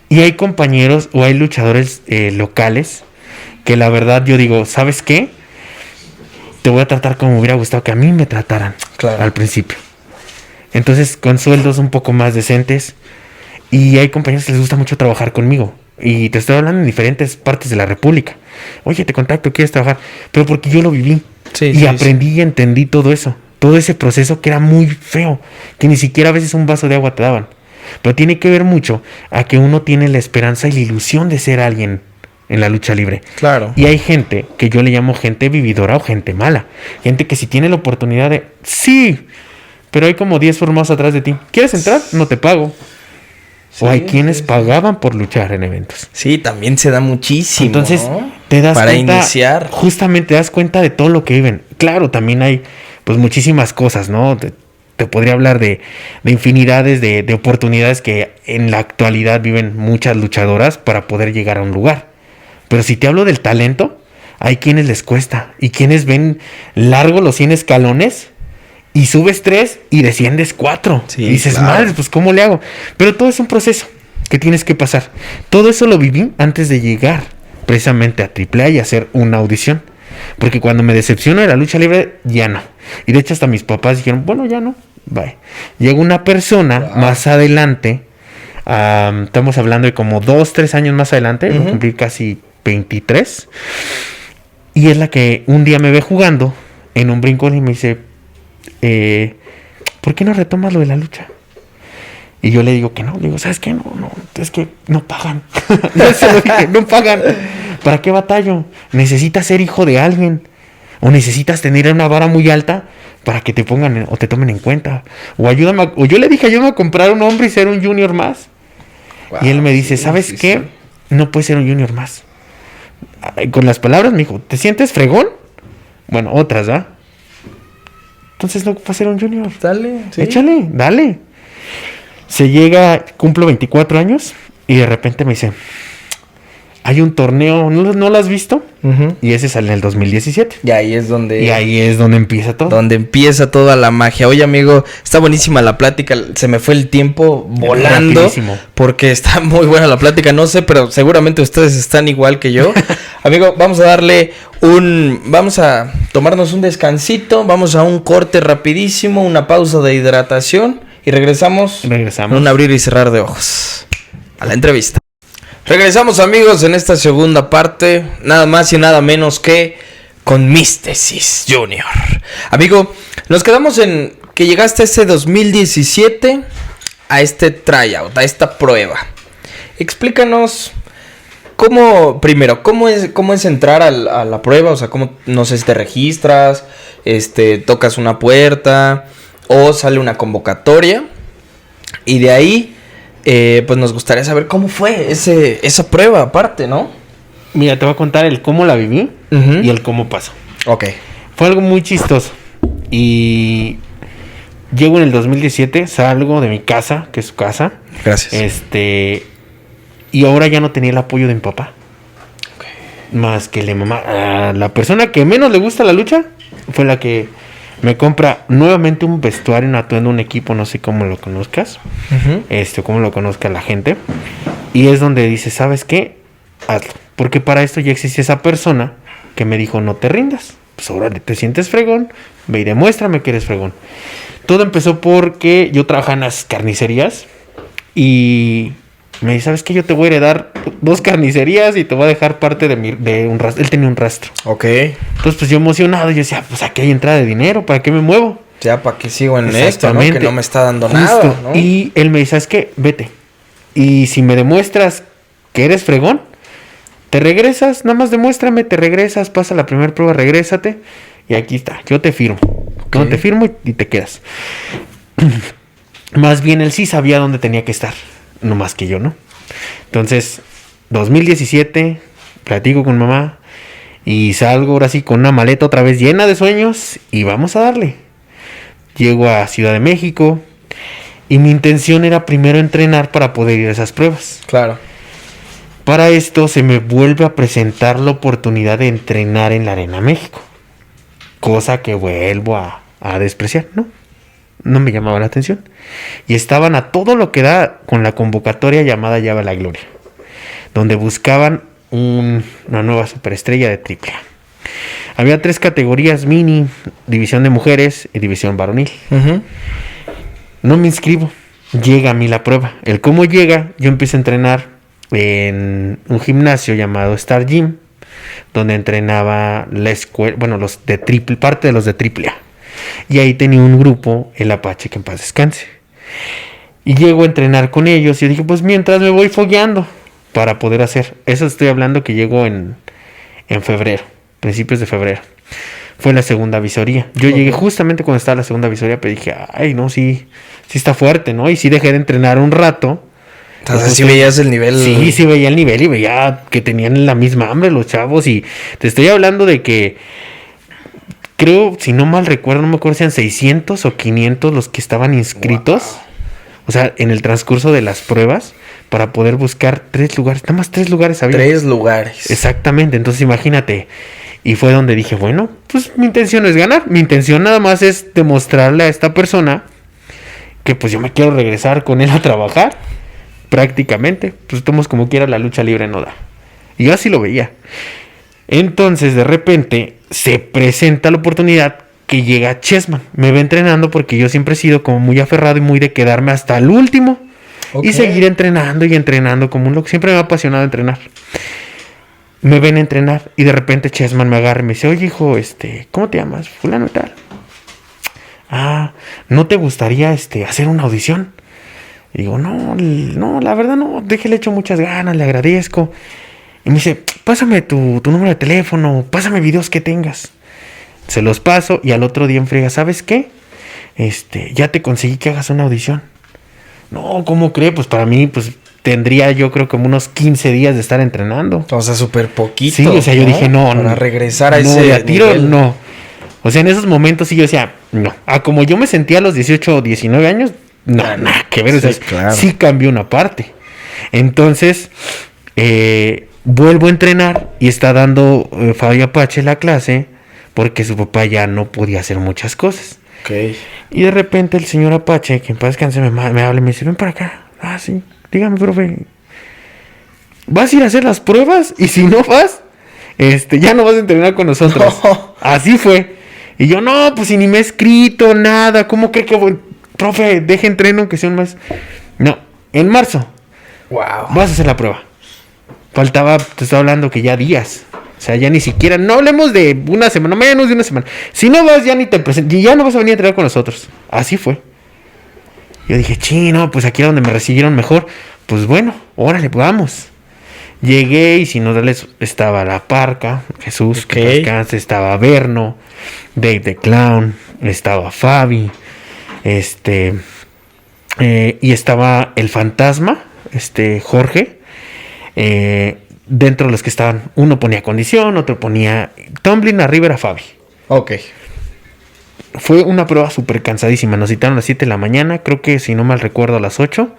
Y hay compañeros o hay luchadores locales que la verdad yo digo, ¿sabes qué? Te voy a tratar como me hubiera gustado que a mí me trataran al principio. Entonces, con sueldos un poco más decentes. Y hay compañeros que les gusta mucho trabajar conmigo. Y te estoy hablando en diferentes partes de la República. Oye, te contacto, ¿quieres trabajar? Pero porque yo lo viví. Sí, y aprendí y entendí todo eso. Todo ese proceso que era muy feo. Que ni siquiera a veces un vaso de agua te daban. Pero tiene que ver mucho a que uno tiene la esperanza y la ilusión de ser alguien en la lucha libre. Claro. Y hay gente que yo le llamo gente vividora o gente mala. Gente que si tiene la oportunidad de... Sí, pero hay como 10 formados atrás de ti. ¿Quieres entrar? No te pago. Sí, o hay quienes pagaban por luchar en eventos. Sí, también se da muchísimo. Entonces, ¿no? te das para cuenta, iniciar. Justamente te das cuenta de todo lo que viven. Claro, también hay pues muchísimas cosas, ¿no? Te podría hablar de infinidades de oportunidades que en la actualidad viven muchas luchadoras para poder llegar a un lugar. Pero si te hablo del talento, hay quienes les cuesta. Y quienes ven largo los 100 escalones y subes 3 y desciendes 4. Sí, y dices, claro. madre, pues ¿cómo le hago? Pero todo es un proceso que tienes que pasar. Todo eso lo viví antes de llegar precisamente a AAA y hacer una audición. Porque cuando me decepciono de la lucha libre, ya no. Y de hecho hasta mis papás dijeron, bueno, ya no. Bye. Llega una persona más adelante. Estamos hablando de como 2-3 años más adelante. Voy a cumplir casi 23. Y es la que un día me ve jugando en un brincón y me dice, ¿por qué no retomas lo de la lucha? Y yo le digo que no. Le digo, ¿sabes qué? No, es que no pagan. Yo se lo dije, no pagan. ¿Para qué batallo? Necesitas ser hijo de alguien. O necesitas tener una vara muy alta para que te pongan o te tomen en cuenta. O ayúdame. O yo le dije, ayúdame a comprar un hombre y ser un junior más. Wow, y él me dice, ¿sabes qué? Sí. No puedes ser un junior más. Con las palabras me dijo, ¿te sientes fregón? Bueno, otras, ¿ah? Entonces no puedes ser un junior. Dale. ¿Sí? Échale, dale. Se llega, cumplo 24 años y de repente me dice, hay un torneo, ¿no lo has visto? Y ese sale en el 2017. Y ahí es donde... empieza todo. Donde empieza toda la magia. Oye, amigo, está buenísima la plática. Se me fue el tiempo volando. Rapidísimo. Porque está muy buena la plática. No sé, pero seguramente ustedes están igual que yo. Amigo, vamos a tomarnos un descansito. Vamos a un corte rapidísimo, una pausa de hidratación. Y regresamos. En un abrir y cerrar de ojos. A la entrevista. Regresamos, amigos, en esta segunda parte, nada más y nada menos que con Místesis Junior. Amigo, nos quedamos en que llegaste ese 2017 a este tryout, a esta prueba. Explícanos cómo es entrar a la prueba, o sea, cómo, no sé si te registras, tocas una puerta o sale una convocatoria y de ahí... pues nos gustaría saber cómo fue esa prueba aparte, ¿no? Mira, te voy a contar el cómo la viví y el cómo pasó. Ok. Fue algo muy chistoso. Y llego en el 2017, salgo de mi casa, que es su casa. Gracias. Y ahora ya no tenía el apoyo de mi papá. Más que a la persona que menos le gusta la lucha fue la que me compra nuevamente un vestuario, un atuendo, un equipo, no sé cómo lo conozcas, cómo lo conozca la gente. Y es donde dice, ¿sabes qué? Hazlo. Porque para esto ya existe esa persona que me dijo, no te rindas. Pues órale, te sientes fregón, ve y demuéstrame que eres fregón. Todo empezó porque yo trabajaba en las carnicerías y me dice, ¿sabes qué? Yo te voy a heredar 2 carnicerías y te voy a dejar parte de un rastro. Él tenía un rastro. Ok. Entonces, pues yo emocionado, yo decía, pues aquí hay entrada de dinero, ¿para qué me muevo? Ya, ¿para qué sigo en esto, no? Que no me está dando justo nada, ¿no? Y él me dice, ¿sabes qué? Vete. Y si me demuestras que eres fregón, te regresas, nada más demuéstrame, te regresas, pasa la primera prueba, regrésate. Y aquí está, yo te firmo. Okay. No, te firmo y te quedas. Más bien él sí sabía dónde tenía que estar, no más que yo, ¿no? Entonces, 2017, platico con mamá y salgo ahora sí con una maleta otra vez llena de sueños y vamos a darle. Llego a Ciudad de México y mi intención era primero entrenar para poder ir a esas pruebas. Claro. Para esto se me vuelve a presentar la oportunidad de entrenar en la Arena México. Cosa que vuelvo a despreciar, ¿no? No me llamaba la atención. Y estaban a todo lo que da con la convocatoria llamada Llave a la Gloria. Donde buscaban una nueva superestrella de AAA. Había 3 categorías mini, división de mujeres y división varonil. No me inscribo. Llega a mí la prueba. El cómo llega, yo empiezo a entrenar en un gimnasio llamado Star Gym, donde entrenaba la escuela, bueno, parte de los de AAA. Y ahí tenía un grupo, el Apache, que en paz descanse. Y llego a entrenar con ellos y dije, pues mientras me voy fogueando para poder hacer. Eso estoy hablando que llego en febrero, principios de febrero. Fue la segunda visoría. Yo llegué justamente cuando estaba la segunda visoría, pero dije, ay, no, sí está fuerte, ¿no? Y sí dejé de entrenar un rato. Entonces sí veías el nivel. Sí veía el nivel y veía que tenían la misma hambre los chavos. Y te estoy hablando de que creo, si no mal recuerdo, no me acuerdo si eran 600 o 500 los que estaban inscritos. Wow. O sea, en el transcurso de las pruebas para poder buscar 3 lugares. Nada más 3 lugares había. 3 lugares. Exactamente. Entonces imagínate. Y fue donde dije, bueno, pues mi intención es ganar. Mi intención nada más es demostrarle a esta persona que pues yo me quiero regresar con él a trabajar. Prácticamente. Pues tomamos como quiera, la lucha libre no da. Y yo así lo veía. Entonces de repente se presenta la oportunidad que llega Chessman. Me ve entrenando porque yo siempre he sido como muy aferrado y muy de quedarme hasta el último. Okay. Y seguir entrenando y entrenando como un loco. Siempre me ha apasionado entrenar. Me ven entrenar y de repente Chessman me agarra y me dice, oye hijo, ¿cómo te llamas? Fulano y tal. Ah, ¿no te gustaría hacer una audición? Y digo, no, la verdad no, le echo muchas ganas, le agradezco. Y me dice, pásame tu número de teléfono, pásame videos que tengas. Se los paso y al otro día en friega, ¿sabes qué? Ya te conseguí que hagas una audición. No, ¿cómo cree? Pues para mí, pues tendría yo creo como unos 15 días de estar entrenando. O sea, súper poquito. Sí, o sea, yo dije, no. Para regresar a ese a tiro, nivel. No. O sea, en esos momentos sí yo decía, no. Como yo me sentía a los 18 o 19 años, nada que ver. Sí, o sea, claro. Sí cambió una parte. Entonces, vuelvo a entrenar y está dando Fabio Apache la clase porque su papá ya no podía hacer muchas cosas. Okay. Y de repente el señor Apache, que en paz descanse, me habla y me dice, ven para acá. Ah, sí. Dígame, profe, ¿vas a ir a hacer las pruebas? Y si no vas, ya no vas a entrenar con nosotros. No. Así fue. Y yo, no, pues si ni me he escrito, nada. ¿Cómo cree que voy? Profe, deje entreno aunque sea un mes. No, en marzo. Wow. Vas a hacer la prueba. Faltaba, te estaba hablando que ya días. O sea, ya ni siquiera, no hablemos de una semana, menos de una semana. Si no vas, ya ni te presentas, ya no vas a venir a entrenar con nosotros. Así fue. Yo dije, chino, pues aquí es donde me recibieron mejor. Pues bueno, órale, vamos. Llegué y sin dudarles estaba La Parca, Jesús, okay. Que descanse, estaba Berno, Dave the Clown, estaba Fabi, y estaba el Fantasma, Jorge, dentro de los que estaban, uno ponía condición, otro ponía tumbling, arriba era Fabi. Ok. Fue una prueba súper cansadísima. Nos citaron a las 7 de la mañana. Creo que, si no mal recuerdo, a las 8.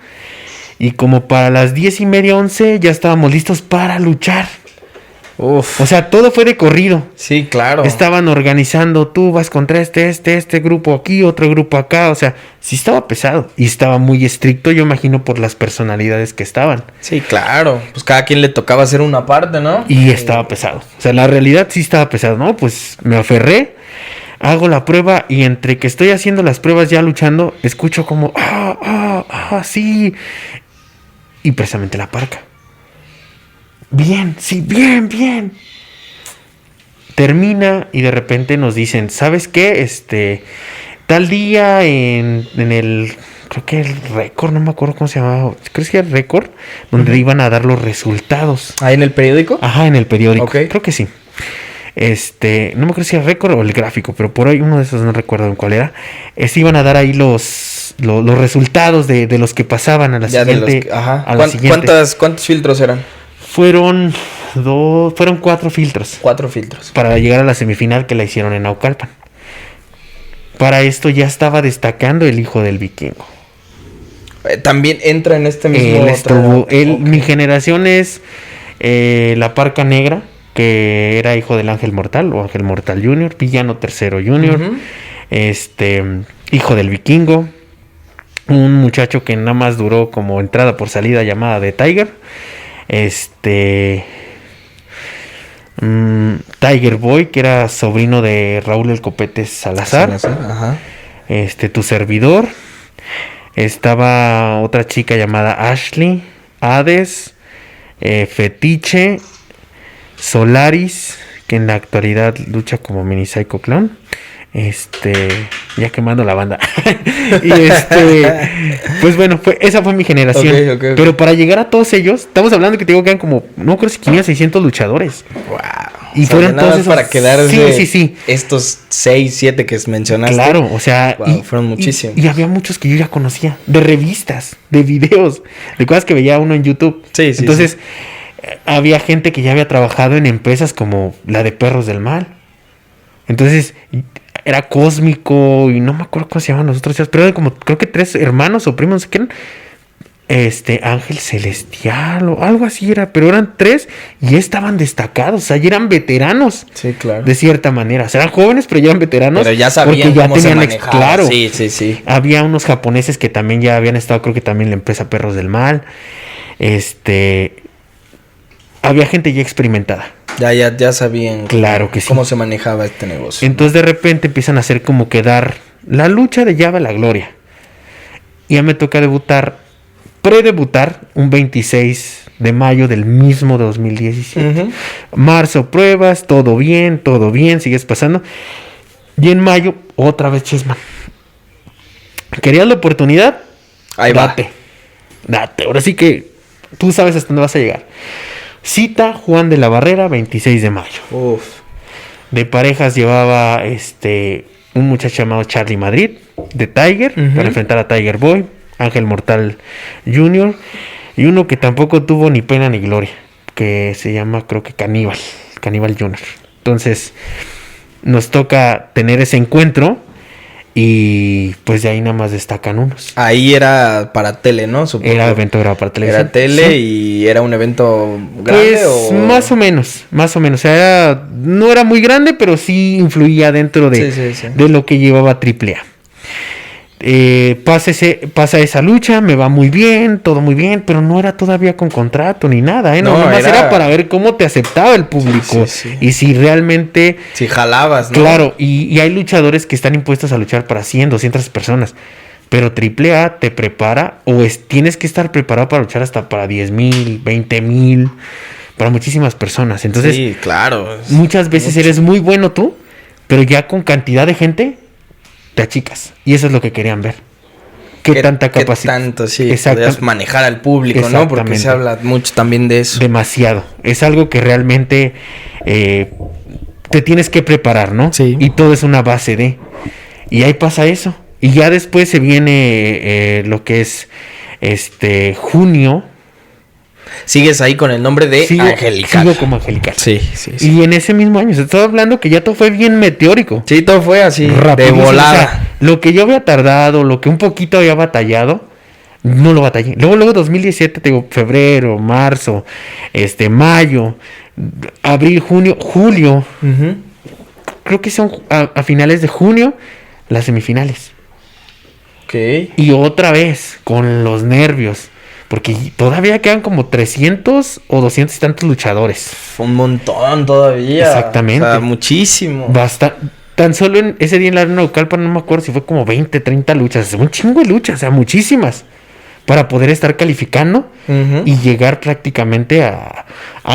Y como para las 10:30, 11, ya estábamos listos para luchar. Uf. O sea, todo fue de corrido. Sí, claro. Estaban organizando, tú vas contra este grupo aquí, otro grupo acá. O sea, sí estaba pesado. Y estaba muy estricto, yo imagino, por las personalidades que estaban. Sí, claro. Pues cada quien le tocaba hacer una parte, ¿no? Y estaba pesado. O sea, la realidad sí estaba pesado, ¿no? Pues me aferré, hago la prueba y entre que estoy haciendo las pruebas ya luchando, escucho como, sí. Y precisamente la parca. Bien, sí, bien. Termina y de repente nos dicen, ¿sabes qué? Tal día en el, creo que el récord, no me acuerdo cómo se llamaba, creo que era el récord, donde iban a dar los resultados. ¿Ahí en el periódico? Ajá, en el periódico. Okay. Creo que sí. No me acuerdo si era el récord o el gráfico, pero por ahí uno de esos no recuerdo en cuál era. Iban a dar ahí los resultados de los que pasaban a la siguiente. A la siguiente. ¿Cuántos filtros eran? Fueron 4 filtros. 4 filtros. Para llegar a la semifinal que la hicieron en Naucalpan. Para esto ya estaba destacando el hijo del vikingo. También entra en este mismo... Mi generación es la Parca Negra, que era hijo del Ángel Mortal o Ángel Mortal Jr., Villano Tercero Jr., hijo del vikingo, un muchacho que nada más duró como entrada por salida llamada de Tiger, Tiger Boy, que era sobrino de Raúl El Copete Salazar. Ajá. Tu servidor. Estaba otra chica llamada Ashley, Hades, Fetiche, Solaris, que en la actualidad lucha como mini Psycho Clown. Ya quemando la banda. Y pues bueno, esa fue mi generación. Okay. Pero para llegar a todos ellos, estamos hablando que te digo que eran como, no creo si 500, 600 luchadores. Wow. Y fueron todos esos para quedar sí. Estos 6, 7 que mencionaste. Claro, o sea, wow, fueron muchísimos. Y había muchos que yo ya conocía, de revistas, de videos, de cosas que veía uno en YouTube. Sí. Entonces, había gente que ya había trabajado en empresas como la de Perros del Mal. Entonces, era Cósmico y no me acuerdo cómo se llamaban los otros, pero eran como, creo que 3 hermanos o primos, no sé qué eran. Ángel Celestial o algo así era, pero eran 3 y ya estaban destacados, o sea, ya eran veteranos. Sí, claro. De cierta manera, o sea, eran jóvenes, pero ya eran veteranos. Pero ya sabían porque ya cómo tenían se manejaba. Claro. Sí. Había unos japoneses que también ya habían estado, creo que también en la empresa Perros del Mal. Había gente ya experimentada. Ya sabían. Claro que sí. Cómo se manejaba este negocio. Entonces de repente empiezan a hacer como que dar la lucha de llave a la gloria. Y ya me toca predebutar un 26 de mayo del mismo 2017. Uh-huh. Marzo pruebas, todo bien, sigues pasando. Y en mayo, otra vez Chessman. ¿Querías la oportunidad? Ahí Date. Ahora sí que tú sabes hasta dónde vas a llegar. Cita Juan de la Barrera, 26 de mayo. Uf. De parejas llevaba un muchacho llamado Charlie Madrid, de Tiger, para enfrentar a Tiger Boy, Ángel Mortal Jr., y uno que tampoco tuvo ni pena ni gloria, que se llama, creo que Caníbal Jr. Entonces, nos toca tener ese encuentro. Y pues de ahí nada más destacan unos. Ahí era para tele, ¿no? Supongo. Era evento grabado para televisión. Era tele, sí. ¿Y era un evento grande pues, más o menos. O sea, no era muy grande, pero sí influía dentro de lo que llevaba AAA. Pasa esa lucha, me va muy bien, todo muy bien, pero no era todavía con contrato ni nada, No, nomás era para ver cómo te aceptaba el público. Sí. Y si realmente... Si jalabas, ¿no? Claro, y hay luchadores que están impuestos a luchar para 100, 200 personas. Pero AAA te prepara, tienes que estar preparado para luchar hasta para 10,000, 20,000, para muchísimas personas. Entonces, sí, claro. Muchas veces eres muy bueno tú, pero ya con cantidad de gente te achicas. Y eso es lo que querían ver. ¿Qué tanta capacidad? ¿Qué tanto, sí? Podías manejar al público, ¿no? Porque se habla mucho también de eso. Demasiado. Es algo que realmente te tienes que preparar, ¿no? Sí. Y todo es una base de... Y ahí pasa eso. Y ya después se viene lo que es junio. Sigues ahí con el nombre de Angelical. Sigo como Angelical. Sí. Y en ese mismo año, se estaba hablando que ya todo fue bien meteórico. Sí, todo fue así, de volada. O sea, lo que yo había tardado, lo que un poquito había batallado, No lo batallé. Luego 2017, te digo, febrero, marzo, mayo, abril, junio, julio. Ujú. Creo que son a finales de junio las semifinales. Ok. Y otra vez, con los nervios. Porque todavía quedan como 300 o 200 y tantos luchadores. Fue un montón todavía. Exactamente. O sea, muchísimo. Tan solo en ese día en la Arena Naucalpan, no me acuerdo si fue como 20, 30 luchas. Un chingo de luchas, o sea, muchísimas. Para poder estar calificando Ujú. y llegar prácticamente a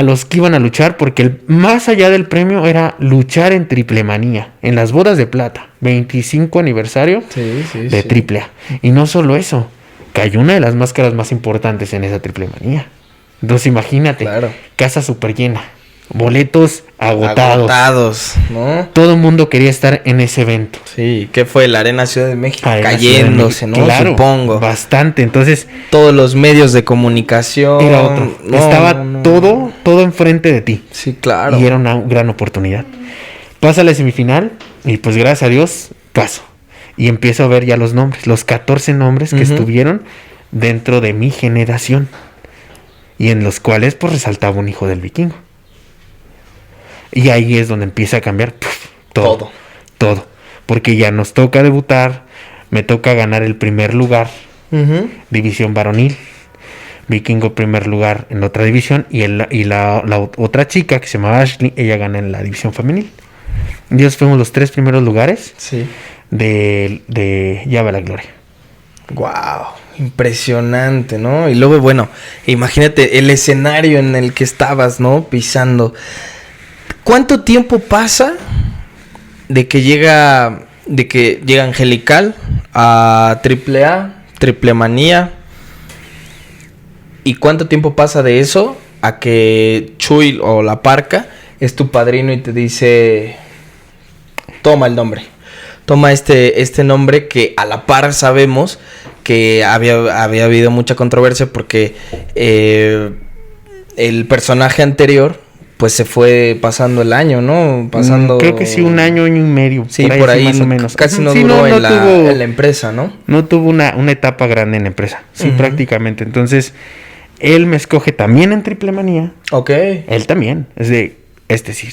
los que iban a luchar. Porque más allá del premio era luchar en Triple Manía. En las bodas de plata. 25 aniversario Sí, de Triple A. Y no solo eso. Cayó una de las máscaras más importantes en esa Triple Manía. Entonces imagínate. Claro. Casa súper llena. Boletos agotados. ¿no? Todo el mundo quería estar en ese evento. Sí, ¿qué fue? La Arena Ciudad de México Arena cayéndose, Ciudad de México. ¿no? Claro, Supongo. bastante. Entonces Todos los medios de comunicación. era otro. No, Estaba no. todo enfrente de ti. Sí, claro. Y era una gran oportunidad. Pasa la semifinal y pues gracias a Dios paso. Y empiezo a ver ya los nombres, los 14 nombres que Ujú. estuvieron dentro de mi generación. Y en los cuales pues resaltaba un hijo del vikingo. Y ahí es donde empieza a cambiar todo. Porque ya nos toca debutar, me toca ganar el primer lugar, Ujú. división varonil. Vikingo primer lugar en otra división y la otra chica que se llamaba Ashley, ella gana en la división femenil. Y ellos fuimos los 3 primeros lugares Sí. de Llave a la Gloria. Wow, impresionante, ¿no? Y luego, bueno, imagínate el escenario en el que estabas, ¿no? Pisando. ¿Cuánto tiempo pasa de que llega Angelical a AAA, Triple Manía? ¿Y cuánto tiempo pasa de eso a que Chuy o La Parca es tu padrino y te dice, toma el nombre? Toma este nombre que a la par sabemos que había habido mucha controversia porque el personaje anterior pues se fue pasando el año, ¿no? Creo que sí, un año y medio. Sí, por ahí más o menos. Casi no Sí, duró en tuvo, la empresa, ¿no? No tuvo una etapa grande en la empresa. Sí, Ujú. prácticamente. Entonces, él me escoge también en Triple Manía. Ok. Él también. Es de,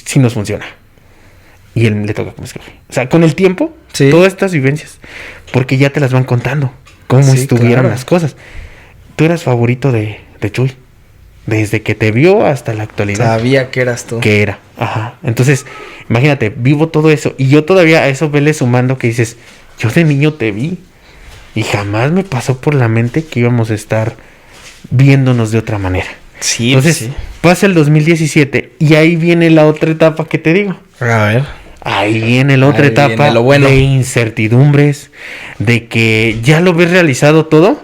sí nos funciona. Y él le toca que me escoge. O sea, con el tiempo, Sí. todas estas vivencias, porque ya te las van contando, cómo Sí, estuvieron claro. las cosas. Tú eras favorito de Chuy. Desde que te vio hasta la actualidad. Sabía que eras tú. Que era. Ajá. Entonces, imagínate, vivo todo eso. Y yo todavía a eso vele sumando que dices, yo de niño te vi. Y jamás me pasó por la mente que íbamos a estar viéndonos de otra manera. Sí, Entonces, sí. pasa el 2017 y ahí viene la otra etapa que te digo. A ver. Ahí viene la otra Ahí etapa viene lo bueno. de incertidumbres, de que ya lo ves realizado todo,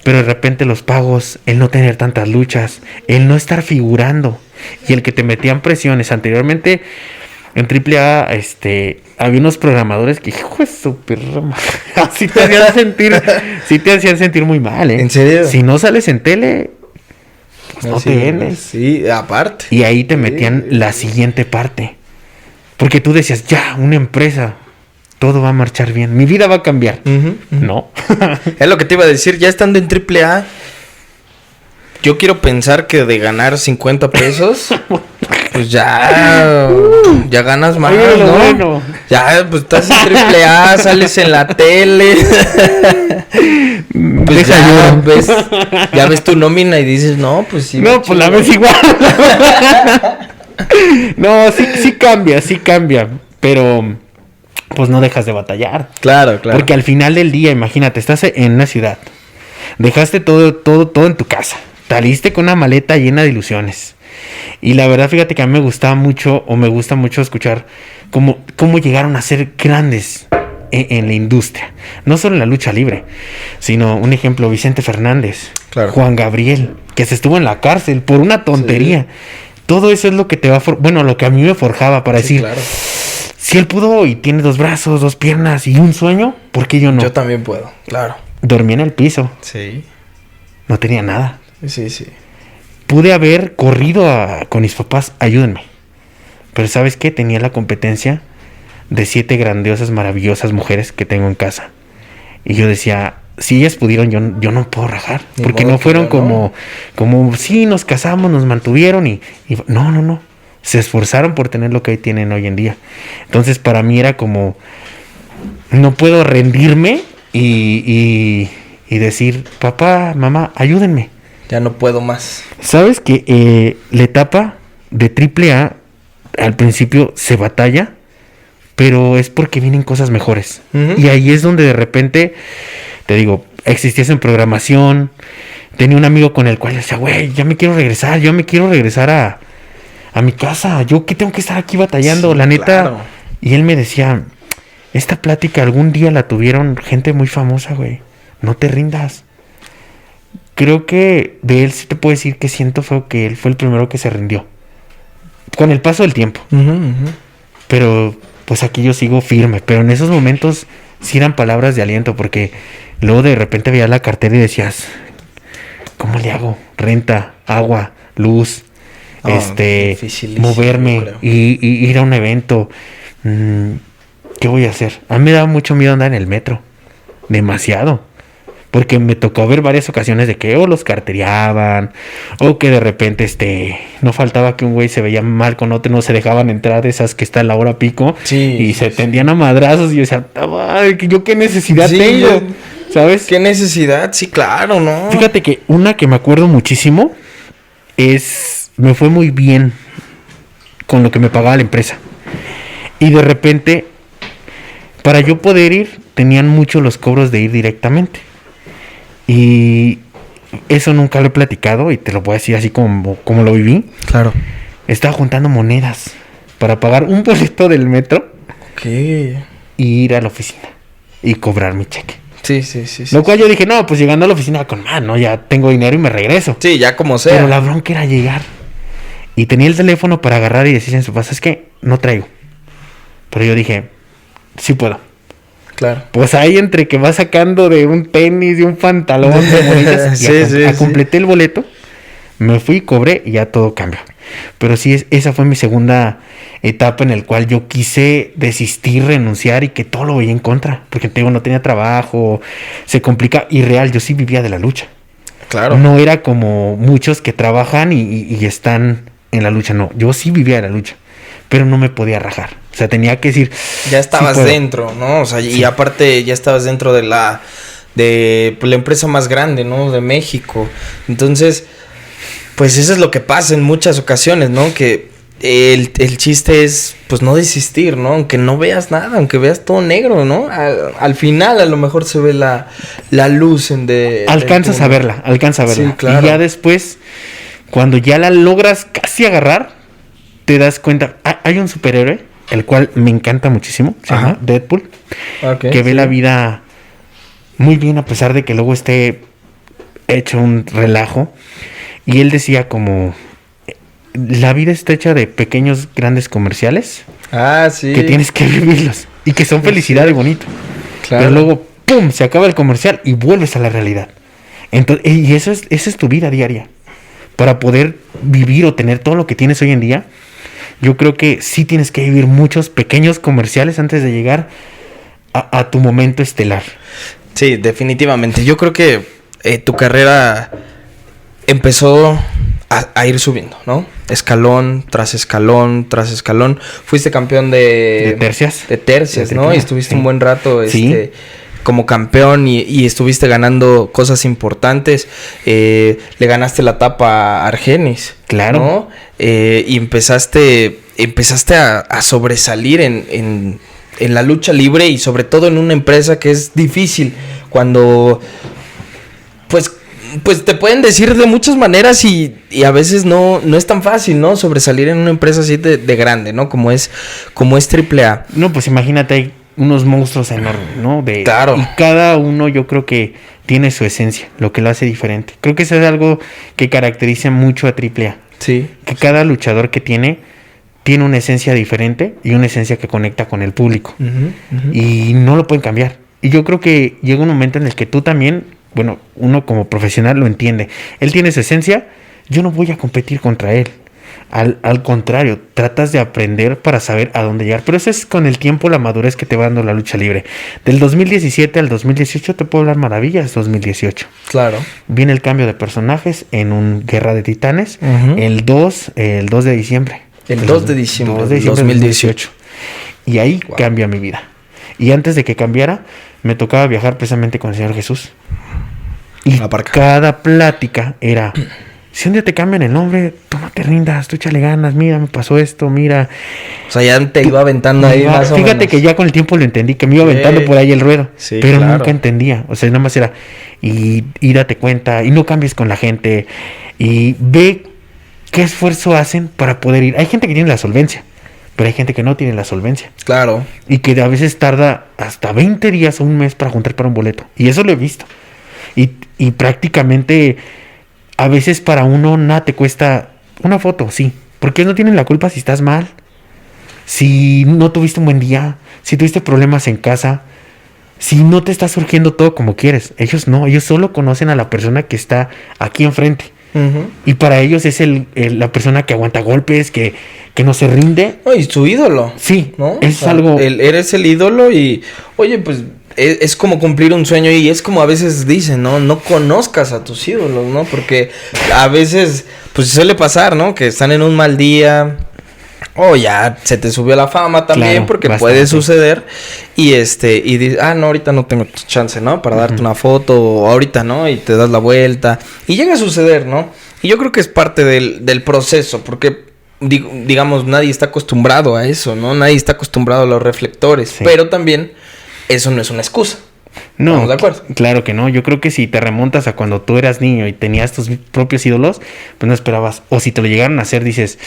pero de repente los pagos, el no tener tantas luchas, el no estar figurando y el que te metían presiones. Anteriormente en AAA había unos programadores que, hijo de su perra madre, así te hacían sentir, sí te hacían sentir muy mal, ¿eh? ¿En serio? Si no sales en tele, pues no Sí, te vienes. Sí, aparte. Y ahí te metían la siguiente parte. Porque tú decías, ya, una empresa, todo va a marchar bien, mi vida va a cambiar. Ujú, ujú. No. Es lo que te iba a decir, ya estando en AAA, yo quiero pensar que de ganar 50 pesos, pues ya ganas más, Oye, lo ¿no? bueno. Ya, pues estás en AAA, sales en la tele. Pues ya ves tu nómina y dices, no, pues sí. No, pues la ves igual. No, sí cambia. Pero, pues no dejas de batallar. Claro. Porque al final del día, imagínate, estás en una ciudad. Dejaste todo en tu casa. Saliste con una maleta llena de ilusiones. Y la verdad, fíjate que a mí me gustaba mucho, o me gusta mucho escuchar cómo llegaron a ser grandes en la industria. No solo en la lucha libre, sino un ejemplo, Vicente Fernández, Claro. Juan Gabriel, que se estuvo en la cárcel por una tontería. Todo eso es lo que te va lo que a mí me forjaba para Sí, decir, claro. si él pudo y tiene 2 brazos, 2 piernas y un sueño, ¿por qué yo no? Yo también puedo, claro. Dormí en el piso, Sí. no tenía nada. Sí. Pude haber corrido con mis papás, ayúdenme. Pero ¿sabes qué? Tenía la competencia de 7 grandiosas, maravillosas mujeres que tengo en casa. Y yo decía, si ellas pudieron, yo no puedo rajar. Ni Porque modo no que fueron yo, ¿no? como, sí, nos casamos, nos mantuvieron y no. Se esforzaron por tener lo que tienen hoy en día. Entonces, para mí era como, no puedo rendirme y decir, papá, mamá, ayúdenme. Ya no puedo más. ¿Sabes que la etapa de AAA al principio se batalla? Pero es porque vienen cosas mejores. Ujú. Y ahí es donde de repente, te digo, existías en programación. Tenía un amigo con el cual decía, güey, yo me quiero regresar a mi casa. Yo que tengo que estar aquí batallando, Sí, la neta. claro. Y él me decía, esta plática algún día la tuvieron gente muy famosa, güey. No te rindas. Creo que de él sí te puedo decir que siento feo que él fue el primero que se rindió. Con el paso del tiempo. Pero pues aquí yo sigo firme. Pero en esos momentos sí eran palabras de aliento. Porque luego de repente veías la cartera y decías, ¿cómo le hago? Renta, agua, luz, dificilísimo, moverme yo creo. y ir a un evento. ¿Qué voy a hacer? A mí me daba mucho miedo andar en el metro. Demasiado. Porque me tocó ver varias ocasiones de que o los cartereaban, o que de repente no faltaba que un güey se veía mal con otro, no se dejaban entrar, esas que está a la hora pico, Sí, y se sí. tendían a madrazos, y yo decía, "Ay, ¿yo qué necesidad Sí, tengo?" yo- ¿Sabes? ¿Qué necesidad? Sí, claro, ¿no? Fíjate que una que me acuerdo muchísimo me fue muy bien con lo que me pagaba la empresa. Y de repente, para yo poder ir, tenían mucho los cobros de ir directamente. Y eso nunca lo he platicado y te lo voy a decir así como lo viví. Claro. Estaba juntando monedas para pagar un boleto del metro ¿Qué? y ir a la oficina y cobrar mi cheque. Sí. Lo cual yo dije, no, pues llegando a la oficina con mano, ya tengo dinero y me regreso. Sí, ya como sea. Pero la bronca era llegar. Y tenía el teléfono para agarrar y decir en su casa, es que no traigo. Pero yo dije, sí puedo. Claro. Pues ahí entre que vas sacando de un tenis, de un pantalón, de moneditas, Sí, sí. completé el boleto, me fui, cobré y ya todo cambió. Pero sí, esa fue mi segunda etapa en la cual yo quise desistir, renunciar y que todo lo veía en contra. Porque te digo, no tenía trabajo, se complica. Y real, yo sí vivía de la lucha. Claro. No era como muchos que trabajan y están en la lucha, no. Yo sí vivía de la lucha, pero no me podía rajar. O sea, tenía que decir... Ya estabas sí puedo. dentro, ¿no? O sea, y aparte ya estabas dentro de la empresa más grande, ¿no? De México. Entonces, pues eso es lo que pasa en muchas ocasiones, ¿no? Que el chiste es, pues, no desistir, ¿no? Aunque no veas nada, aunque veas todo negro, ¿no? Al final a lo mejor se ve la luz Alcanzas a verla. Sí, claro. Y ya después, cuando ya la logras casi agarrar, te das cuenta... Hay un superhéroe, el cual me encanta muchísimo, se llama Deadpool, que ve la vida muy bien a pesar de que luego esté hecho un relajo. Y él decía como, la vida está hecha de pequeños, grandes comerciales Sí. que tienes que vivirlos y que son felicidad y bonito. Claro. Pero luego, ¡pum!, se acaba el comercial y vuelves a la realidad. Entonces, y esa es tu vida diaria. Para poder vivir o tener todo lo que tienes hoy en día, yo creo que sí tienes que vivir muchos pequeños comerciales antes de llegar a tu momento estelar. Sí, definitivamente. Yo creo que tu carrera empezó a ir subiendo, ¿no? Escalón tras escalón tras escalón. Fuiste campeón de tercias. De tercias, De ¿no? tercias, Y estuviste sí. un buen rato Sí. como campeón y estuviste ganando cosas importantes. Le ganaste la etapa a Argenis. Claro. ¿No? Y empezaste a sobresalir en la lucha libre y sobre todo en una empresa que es difícil cuando pues te pueden decir de muchas maneras y a veces no es tan fácil, ¿no? Sobresalir en una empresa así de grande, ¿no? Como es AAA. No, pues imagínate, hay unos monstruos enormes, ¿no? Claro. Y cada uno yo creo que tiene su esencia, lo que lo hace diferente. Creo que eso es algo que caracteriza mucho a AAA. Sí. Que cada luchador que tiene una esencia diferente y una esencia que conecta con el público. Y no lo pueden cambiar. Y yo creo que llega un momento en el que tú también, bueno, uno como profesional lo entiende. Él tiene su esencia, yo no voy a competir contra él. Al contrario, tratas de aprender para saber a dónde llegar. Pero eso es con el tiempo, la madurez que te va dando la lucha libre. Del 2017 al 2018 te puedo hablar maravillas. 2018. Claro. Viene el cambio de personajes en un Guerra de Titanes. El 2 de diciembre. El 2 de diciembre, 2018. Y ahí cambia mi vida. Y antes de que cambiara, me tocaba viajar precisamente con el Señor Jesús. Y cada plática era... Si un día te cambian el nombre, tú no te rindas, tú échale ganas, mira, me pasó esto, mira. O sea, ya te iba aventando ahí más o menos. Fíjate que ya con el tiempo lo entendí, que me iba aventando por ahí el ruedo. Sí, pero nunca entendía. O sea, nada más era, y date cuenta, y no cambies con la gente, y ve qué esfuerzo hacen para poder ir. Hay gente que tiene la solvencia, pero hay gente que no tiene la solvencia. Claro. Y que a veces tarda hasta 20 días o un mes para juntar para un boleto. Y eso lo he visto. Y prácticamente... A veces para uno nada te cuesta una foto, sí. Porque no tienen la culpa si estás mal. Si no tuviste un buen día. Si tuviste problemas en casa. Si no te está surgiendo todo como quieres. Ellos no. Ellos solo conocen a la persona que está aquí enfrente. Y para ellos es la persona que aguanta golpes, que no se rinde. No, y su ídolo. Sí, ¿no? Es algo... Eres el ídolo y... Oye, pues... Es como cumplir un sueño y es como a veces dicen, ¿no? No conozcas a tus ídolos, ¿no? Porque a veces, pues suele pasar, ¿no? Que están en un mal día o ya se te subió la fama también, claro, porque bastante puede suceder y y dices, no, ahorita no tengo chance, ¿no? Para darte una foto o ahorita, ¿no? Y te das la vuelta y llega a suceder, ¿no? Y yo creo que es parte del proceso porque... digamos, nadie está acostumbrado a eso, ¿no? Nadie está acostumbrado a los reflectores, sí. Pero también... Eso no es una excusa. No, ¿estamos de acuerdo? Claro que no. Yo creo que si te remontas a cuando tú eras niño y tenías tus propios ídolos, pues no esperabas. O si te lo llegaron a hacer, dices,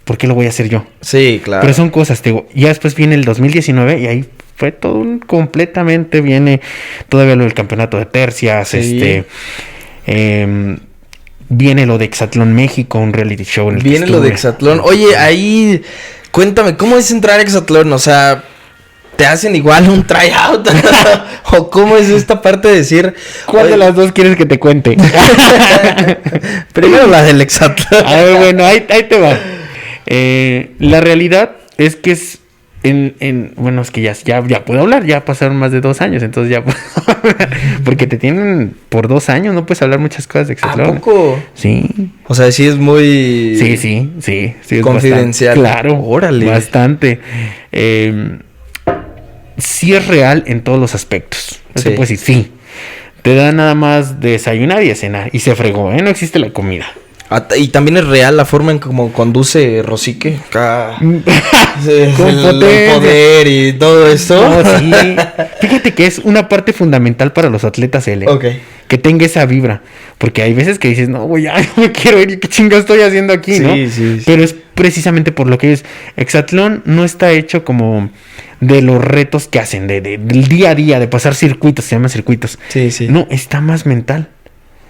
¿por qué lo voy a hacer yo? Sí, claro. Pero son cosas, te digo. Ya después viene el 2019 y ahí fue todo completamente. Viene todavía lo del campeonato de tercias, sí. Viene lo de Exatlón México, un reality show. En el viene lo de Exatlón. Oye, ahí, cuéntame, ¿cómo es entrar a Exatlón? O sea... ¿Te hacen igual un tryout? ¿O cómo es esta parte de decir... ¿Cuál de las dos quieres que te cuente? Primero la del Exatlón. A ver, bueno, ahí te va. La realidad es que es... bueno, es que ya puedo hablar. Ya pasaron más de 2 años. Entonces ya puedo hablar. Porque te tienen por 2 años. No puedes hablar muchas cosas de Exatlón. ¿A poco? Sí. O sea, sí es muy... Sí. Es confidencial. Bastante, claro. Órale. Bastante. Sí es real en todos los aspectos. No te puedo decir, sí. Te da nada más desayunar y a cenar. Y se fregó, ¿eh? No existe la comida. Y también es real la forma en cómo conduce Rosique. Con el poder y todo eso. No, sí. Fíjate que es una parte fundamental para los atletas L. Okay. Que tenga esa vibra. Porque hay veces que dices, no, güey, ya no me quiero ir. ¿Qué chinga estoy haciendo aquí, no? Sí. Pero es precisamente por lo que es. Exatlón no está hecho como de los retos que hacen, del día a día, de pasar circuitos, se llaman circuitos. Sí. No, está más mental.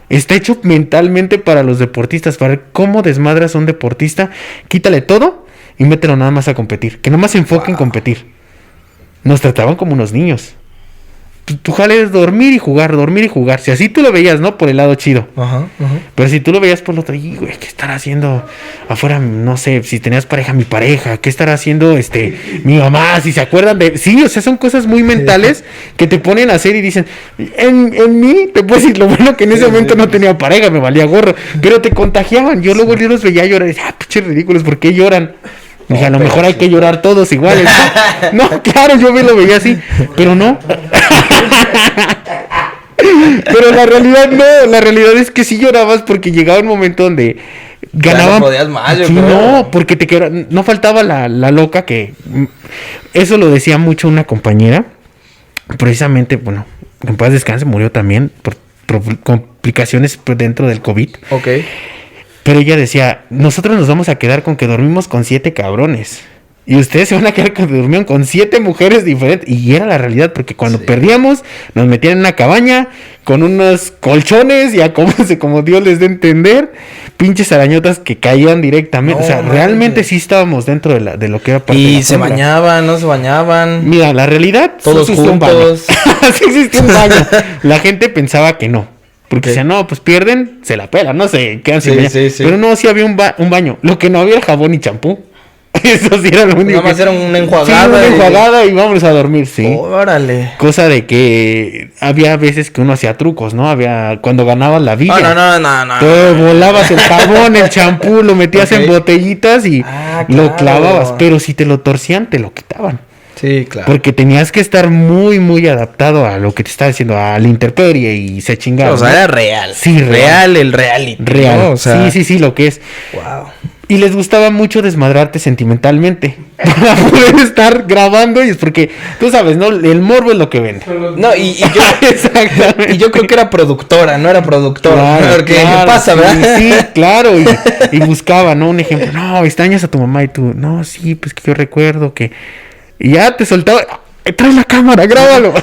Está hecho mentalmente para los deportistas, para ver cómo desmadras a un deportista. Quítale todo y mételo nada más a competir. Que nada más se enfoque en competir. Nos trataban como unos niños. Tu jale es dormir y jugar. Si así tú lo veías, ¿no? Por el lado chido. Ajá. Pero si tú lo veías por el otro, güey, ¿qué estará haciendo afuera? No sé, si tenías pareja, mi pareja. ¿Qué estará haciendo mi mamá? Si se acuerdan de... Sí, o sea, son cosas muy mentales que te ponen a hacer y dicen... En mí, te puedo decir, lo bueno que en ese momento no tenía pareja, me valía gorro. Pero te contagiaban. Yo luego los veía llorar y decía, pinches ridículos, ¿por qué lloran? Dije, a lo mejor hay que llorar todos iguales. No, claro, yo me lo veía así, pero no. Pero la realidad no, la realidad es que sí llorabas porque llegaba un momento donde ganaban. No podías más, yo sí, creo. No, porque no faltaba la loca que... Eso lo decía mucho una compañera. Precisamente, bueno, en paz descanse, murió también por complicaciones dentro del COVID. Ok. Pero ella decía, nosotros nos vamos a quedar con que dormimos con 7 cabrones. Y ustedes se van a quedar con que durmieron con 7 mujeres diferentes. Y era la realidad, porque cuando perdíamos, nos metían en una cabaña con unos colchones y acomódense como Dios les dé a entender. Pinches arañotas que caían directamente. No, o sea, realmente sí estábamos dentro de lo que era parte de la Y se bañaban, no se bañaban. Mira, la realidad, todos sí juntos. sí existía un baño. La gente pensaba que no. Porque Ok. decían, no, pues pierden, se la pelan, no sé, quedan sin Sí, bañar. sí, sí. Pero no, sí había un baño. Lo que no había era jabón y champú. Eso sí era lo único. Nada más que- era una Sí, enjuagada. una y- enjuagada y vámonos a dormir, sí. Órale. Cosa de que había veces que uno hacía trucos, ¿no? Había cuando ganabas la villa. No. Te volabas el jabón, el champú, lo metías Ok. en botellitas y Ah, lo claro. clavabas. Pero si te lo torcían, te lo quitaban. Sí, claro. Porque tenías que estar muy, muy adaptado a lo que te estaba diciendo, a la intemperie y se chingaba. O sea, ¿no? era real. Sí, real. Real el reality. Real. ¿no? O sea, Sí, lo que es. Wow. Y les gustaba mucho desmadrarte sentimentalmente. Para poder estar grabando. Y es porque, tú sabes, ¿no? El morbo es lo que vende. No, y yo. Exactamente. Y yo creo que era productora, no era productora. Claro, Porque claro, pasa, sí, ¿verdad? Sí, claro. Y buscaba, ¿no? Un ejemplo. No, extrañas a tu mamá y tú. No, sí, pues que yo recuerdo que. Y ya te soltaba. Trae la cámara, grábalo.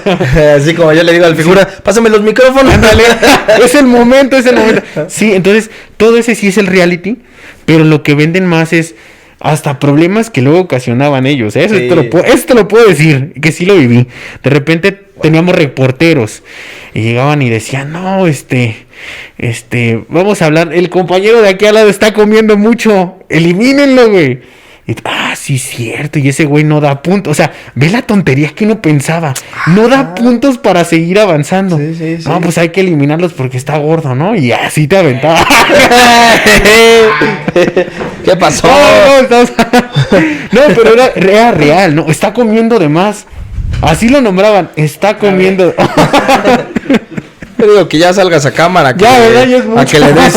Así como yo le digo al figura, pásame los micrófonos. Ándale, es el momento, es el momento. Sí, entonces todo ese sí es el reality, pero lo que venden más es hasta problemas que luego ocasionaban ellos. Eso Sí. te lo puedo decir, que sí lo viví. De repente teníamos reporteros y llegaban y decían, no, vamos a hablar, el compañero de aquí al lado está comiendo mucho, elimínenlo, güey. Y, sí, cierto, y ese güey no da puntos. O sea, ve la tontería que uno pensaba. No da puntos para seguir avanzando. Sí. No, pues hay que eliminarlos porque está gordo, ¿no? Y así te aventaba. ¿Qué pasó? No, pero era real, ¿no? Está comiendo de más. Así lo nombraban, está comiendo. Yo digo que ya salgas a cámara. Ya, ¿verdad? Ya es mucho. A que le des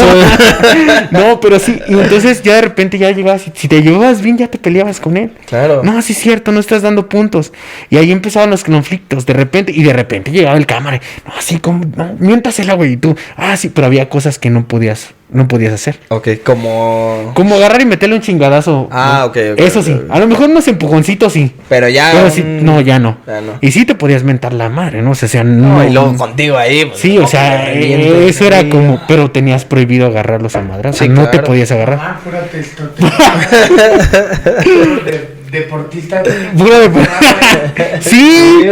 No, pero sí, y entonces ya de repente ya llegabas, si te llevabas bien, ya te peleabas con él. Claro. No, sí es cierto, no estás dando puntos. Y ahí empezaban los conflictos, de repente llegaba el cámara. No, así como, no, miéntasela, güey, y tú. Sí, pero había cosas que no podías hacer. Ok, como. Como agarrar y meterle un chingadazo. Ah, ok. Eso sí, a lo mejor unos empujoncitos sí. Pero ya. Pero sí, no, ya no. Ya no. Y sí te podías mentar la madre, ¿no? O sea, No, y luego contigo ahí. Pues, Sí, no, o sea, pues, reviento. eso era Sí. como, pero tenías prohibido agarrarlos a madrazos, Sí, no te claro. podías agarrar. Acuérdate esto. Deportista. Pura de- Sí,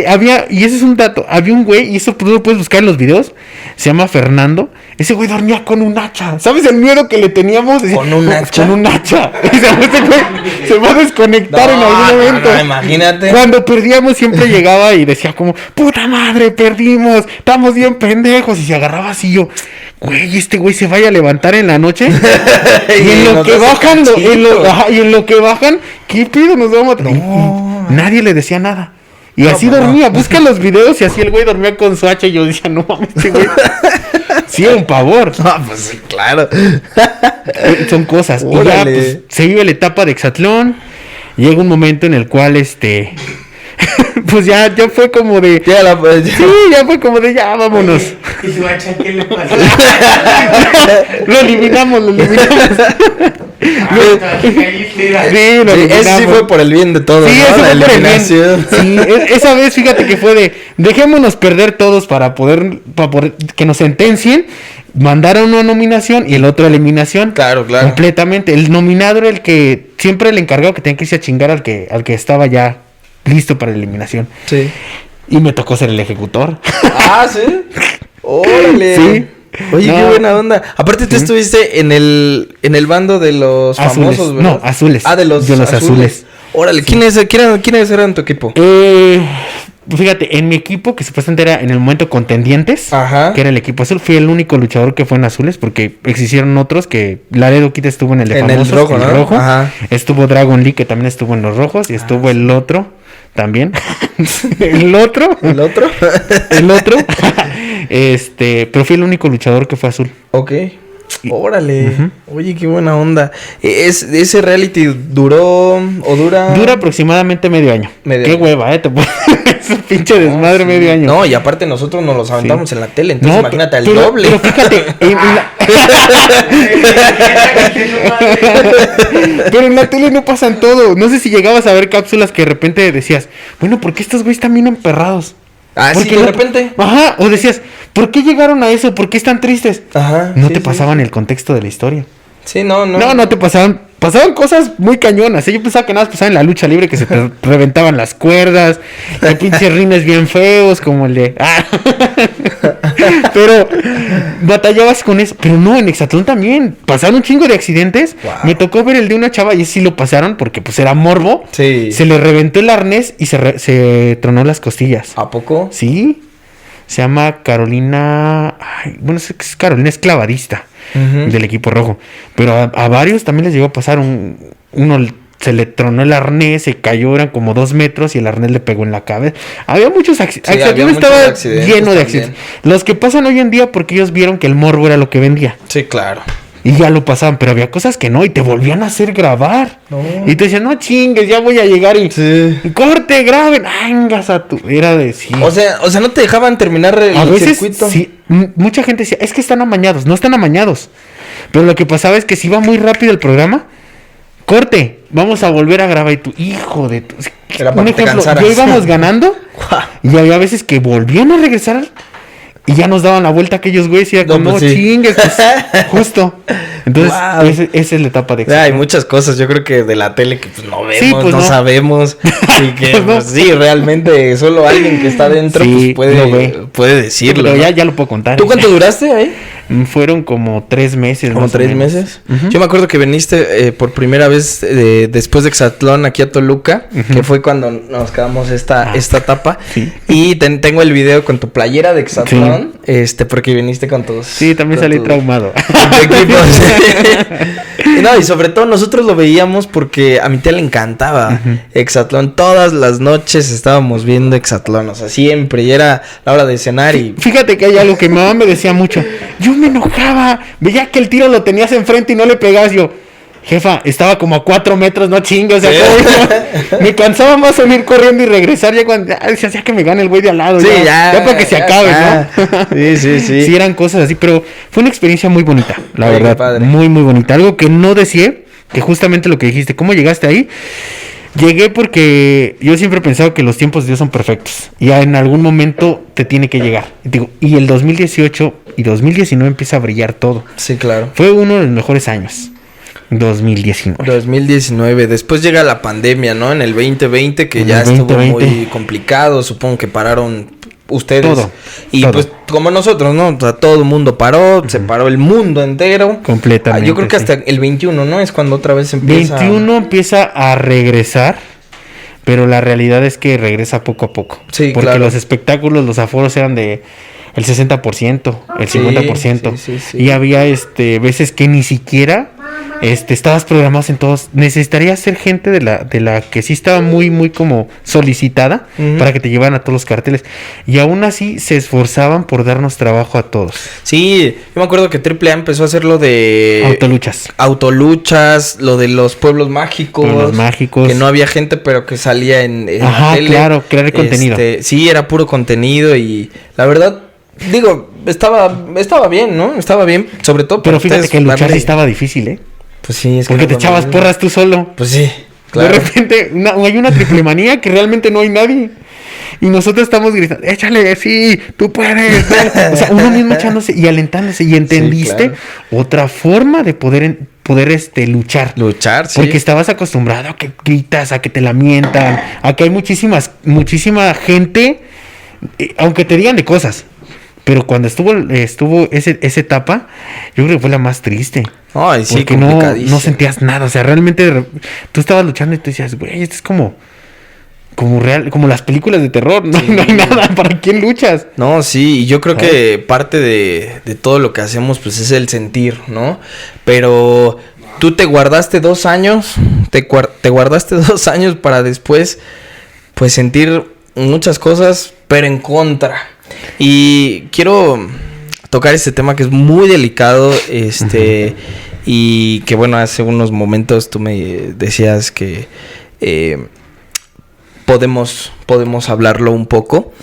había, y ese es un dato, había un güey, y eso tú lo puedes buscar en los videos, se llama Fernando, ese güey dormía con un hacha, ¿sabes el miedo que le teníamos? Decía, ¿Con un hacha? Con un hacha, y ese güey se va a desconectar en algún momento. No, imagínate. Cuando perdíamos siempre llegaba y decía como, puta madre, perdimos, estamos bien pendejos, y se agarraba así yo, güey, este güey se vaya a levantar en la noche, y en lo nos que hace bajan, cachito. y en lo que bajan, ¿qué pido? Nos vamos a matar. No. Y nadie le decía nada. Y No, así pues no. dormía, busca los videos y así el güey dormía con su hacha y yo decía, no mames, este güey. Sí, era un pavor. No, pues sí, claro. Son cosas. Y ya Órale. pues, se vive la etapa de Exatlón. Llega un momento en el cual pues ya fue como de. Ya la. Sí, ya fue como de ya vámonos. ¿Y su hacha qué le pasó? Lo eliminamos. Aquí caíste, era. Sí, lo Sí, ese sí eliminamos. fue por el bien de todos. Sí, ¿no? eso La fue por el bien. eliminación. Sí, esa vez fíjate que fue de dejémonos perder todos para poder que nos sentencien. Mandaron una nominación y el otro eliminación. Claro, claro. Completamente. El nominado era el que siempre el encargado que tenía que irse a chingar al que estaba ya listo para la eliminación. Sí. Y me tocó ser el ejecutor. Ah, sí. Órale. Sí. Oye, No. qué buena onda. Aparte, tú estuviste en el bando de los Azules. famosos, ¿verdad? No, azules. Ah, de los azules. Órale, ¿quiénes eran tu equipo? Fíjate, en mi equipo, que supuestamente era en el momento contendientes, Ajá. que era el equipo azul, fui el único luchador que fue en azules, porque existieron otros que Laredo Kid estuvo en el de En el famosos, rojo, ¿no? rojo. Ajá. Estuvo Dragon Lee, que también estuvo en los rojos, y estuvo el otro también. el otro. ¿El otro? El otro. Pero fui el único luchador que fue azul. Ok. Órale. Oye, qué buena onda. ¿Ese reality duró o dura? Dura aproximadamente medio año. Medio Qué año. hueva, es un pinche desmadre Sí. medio año. No, y aparte nosotros nos los aventamos en la tele, entonces No, imagínate el pero- doble. Pero fíjate, pero en la tele no pasan todo. No sé si llegabas a ver cápsulas que de repente decías, bueno, ¿por qué estos güeyes están bien emperrados? Ah, sí, Porque de no- repente. Ajá, o decías, ¿por qué llegaron a eso? ¿Por qué están tristes? Ajá. No sí, te sí. pasaban el contexto de la historia. Sí, no. No te pasaban pasaban cosas muy cañonas. Yo pensaba que nada más pasaba en la lucha libre, que se te reventaban las cuerdas, que pinches rines bien feos, como el de... Pero batallabas con eso. Pero no, en Exatlón también pasaron un chingo de accidentes. Wow. Me tocó ver el de una chava y ese sí lo pasaron porque pues era morbo. Sí. Se le reventó el arnés y se tronó las costillas. ¿A poco? Sí. Se llama Carolina... Ay, bueno, es Carolina, es clavadista del equipo rojo. Pero a varios también les llegó a pasar. Uno se le tronó el arnés, se cayó, eran como 2 metros y el arnés le pegó en la cabeza. Había muchos accidentes. Había muchos estaba accidentes lleno de también. accidentes. Los que pasan hoy en día porque ellos vieron que el morbo era lo que vendía. Sí, claro. Y ya lo pasaban, pero había cosas que no, y te volvían a hacer grabar. No. Y te decían, no chingues, ya voy a llegar y... Sí. Corte, graben. Angas a tu... Era de sí. O sea, no te dejaban terminar el A veces, circuito. sí, mucha gente decía, es que están amañados. No están amañados. Pero lo que pasaba es que si iba muy rápido el programa, corte, vamos a volver a grabar. Y tú, hijo de tu... Era para Un que te ejemplo, cansaras. ya íbamos ganando Guau. y había veces que volvían a regresar y ya nos daban la vuelta aquellos güeyes y era No, como, pues no, sí. chingues, pues, justo. Entonces, Guau. esa es la etapa de Hay Exatlón. muchas cosas, yo creo que de la tele que pues no vemos, Sí, pues no no. sabemos. Y que Pues no. pues, sí, realmente solo alguien que está dentro Sí, pues lo ve. puede decirlo. Pero ¿no? ya lo puedo contar. ¿Tú cuánto duraste ahí? Fueron como 3 meses. ¿Como más o 3 menos. meses? Ujú. Yo me acuerdo que viniste por primera vez después de Exatlón aquí a Toluca, que fue cuando nos quedamos esta etapa. sí. Y tengo el video con tu playera de Exatlón, porque viniste con tus... Sí, también con salí tu- traumado. con tu equipo, sí. No, y sobre todo nosotros lo veíamos porque a mi tía le encantaba Exatlón. Todas las noches estábamos viendo Exatlón, o sea, siempre. Y era la hora de cenar y... Fíjate que hay algo que mi mamá me decía mucho. Yo me enojaba. Veía que el tiro lo tenías enfrente y no le pegabas. Yo, jefa, estaba como a 4 metros, no chingue. O sea, Sí. ¿cómo? Me cansaba más salir corriendo y regresar. Ya cuando decía, ya que me gane el güey de al lado. Sí, ya para que se acabe, está. ¿no? Sí. Sí, eran cosas así. Pero fue una experiencia muy bonita, la Ay, qué verdad. padre. Muy, muy bonita. Algo que no deseé, que justamente lo que dijiste. ¿Cómo llegaste ahí? Llegué porque yo siempre he pensado que los tiempos de Dios son perfectos. Y en algún momento te tiene que llegar. Y digo, y el 2018 y 2019 empieza a brillar todo. Sí, claro. Fue uno de los mejores años. 2019. 2019, después llega la pandemia, ¿no? En el 2020 que En ya el estuvo 2020. muy complicado, supongo que pararon ustedes. Todo, Y todo. pues como nosotros, ¿no? O sea, todo el mundo paró, se paró el mundo entero. Completamente. Yo creo que sí. hasta el 21, ¿no? Es cuando otra vez empieza. 21 empieza a regresar. Pero la realidad es que regresa poco a poco. Sí, porque claro. los espectáculos, los aforos eran de el 60%, el Sí, 50%. sí. Y había veces que ni siquiera estabas programados en todos. Necesitarías ser gente de la que sí estaba muy, muy como solicitada Ujú. para que te llevaran a todos los carteles. Y aún así se esforzaban por darnos trabajo a todos. Sí, yo me acuerdo que AAA empezó a hacer lo de Autoluchas. autoluchas, lo de los pueblos mágicos. Pueblos mágicos. Que no había gente, pero que salía en Ajá, la tele. claro, crear contenido. Sí, era puro contenido y la verdad, digo, estaba bien, ¿no? Estaba bien, sobre todo Pero para fíjate ustedes que luchar darle- sí estaba difícil, ¿eh? Pues sí, es que Porque no te es lo echabas mismo. porras tú solo. Pues sí, claro. De repente hay una triple manía que realmente no hay nadie. Y nosotros estamos gritando, échale, sí, tú puedes. Dale". O sea, uno mismo echándose y alentándose. Y entendiste claro. otra forma de poder luchar. Luchar, sí. Porque estabas acostumbrado a que gritas, a que te lamentan, a que hay muchísima gente, aunque te digan de cosas. Pero cuando estuvo esa etapa, yo creo que fue la más triste. Ay, sí, Porque no complicadísimo. sentías nada. O sea, realmente tú estabas luchando y tú decías, güey, esto es como real, como las películas de terror. No, Sí. no hay nada. ¿Para quién luchas? No, sí, y yo creo que parte de todo lo que hacemos, pues es el sentir, ¿no? Pero tú te guardaste 2 años, te guardaste 2 años para después, pues sentir muchas cosas, pero en contra. Y quiero tocar este tema que es muy delicado, y que bueno, hace unos momentos tú me decías que podemos hablarlo un poco.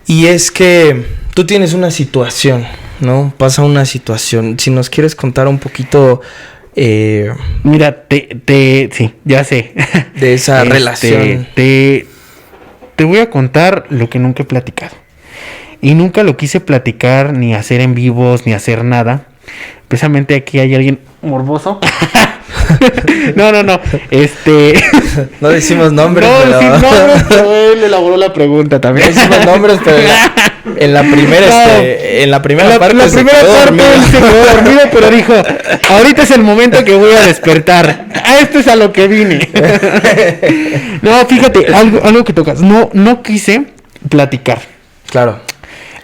Y es que tú tienes una situación, ¿no? Pasa una situación. Si nos quieres contar un poquito Mira, sí, ya sé. de esa relación. Te voy a contar lo que nunca he platicado. Y nunca lo quise platicar, ni hacer en vivos, ni hacer nada. Precisamente aquí hay alguien morboso. No. No decimos nombres, No, pero... sin nombres, pero él elaboró la pregunta No también. decimos nombres, pero en la primera, No. en la primera parte la se primera quedó parte dormido. él se quedó dormido, pero dijo, ahorita es el momento que voy a despertar. A esto es a lo que vine. No, fíjate, algo que tocas. No quise platicar. Claro.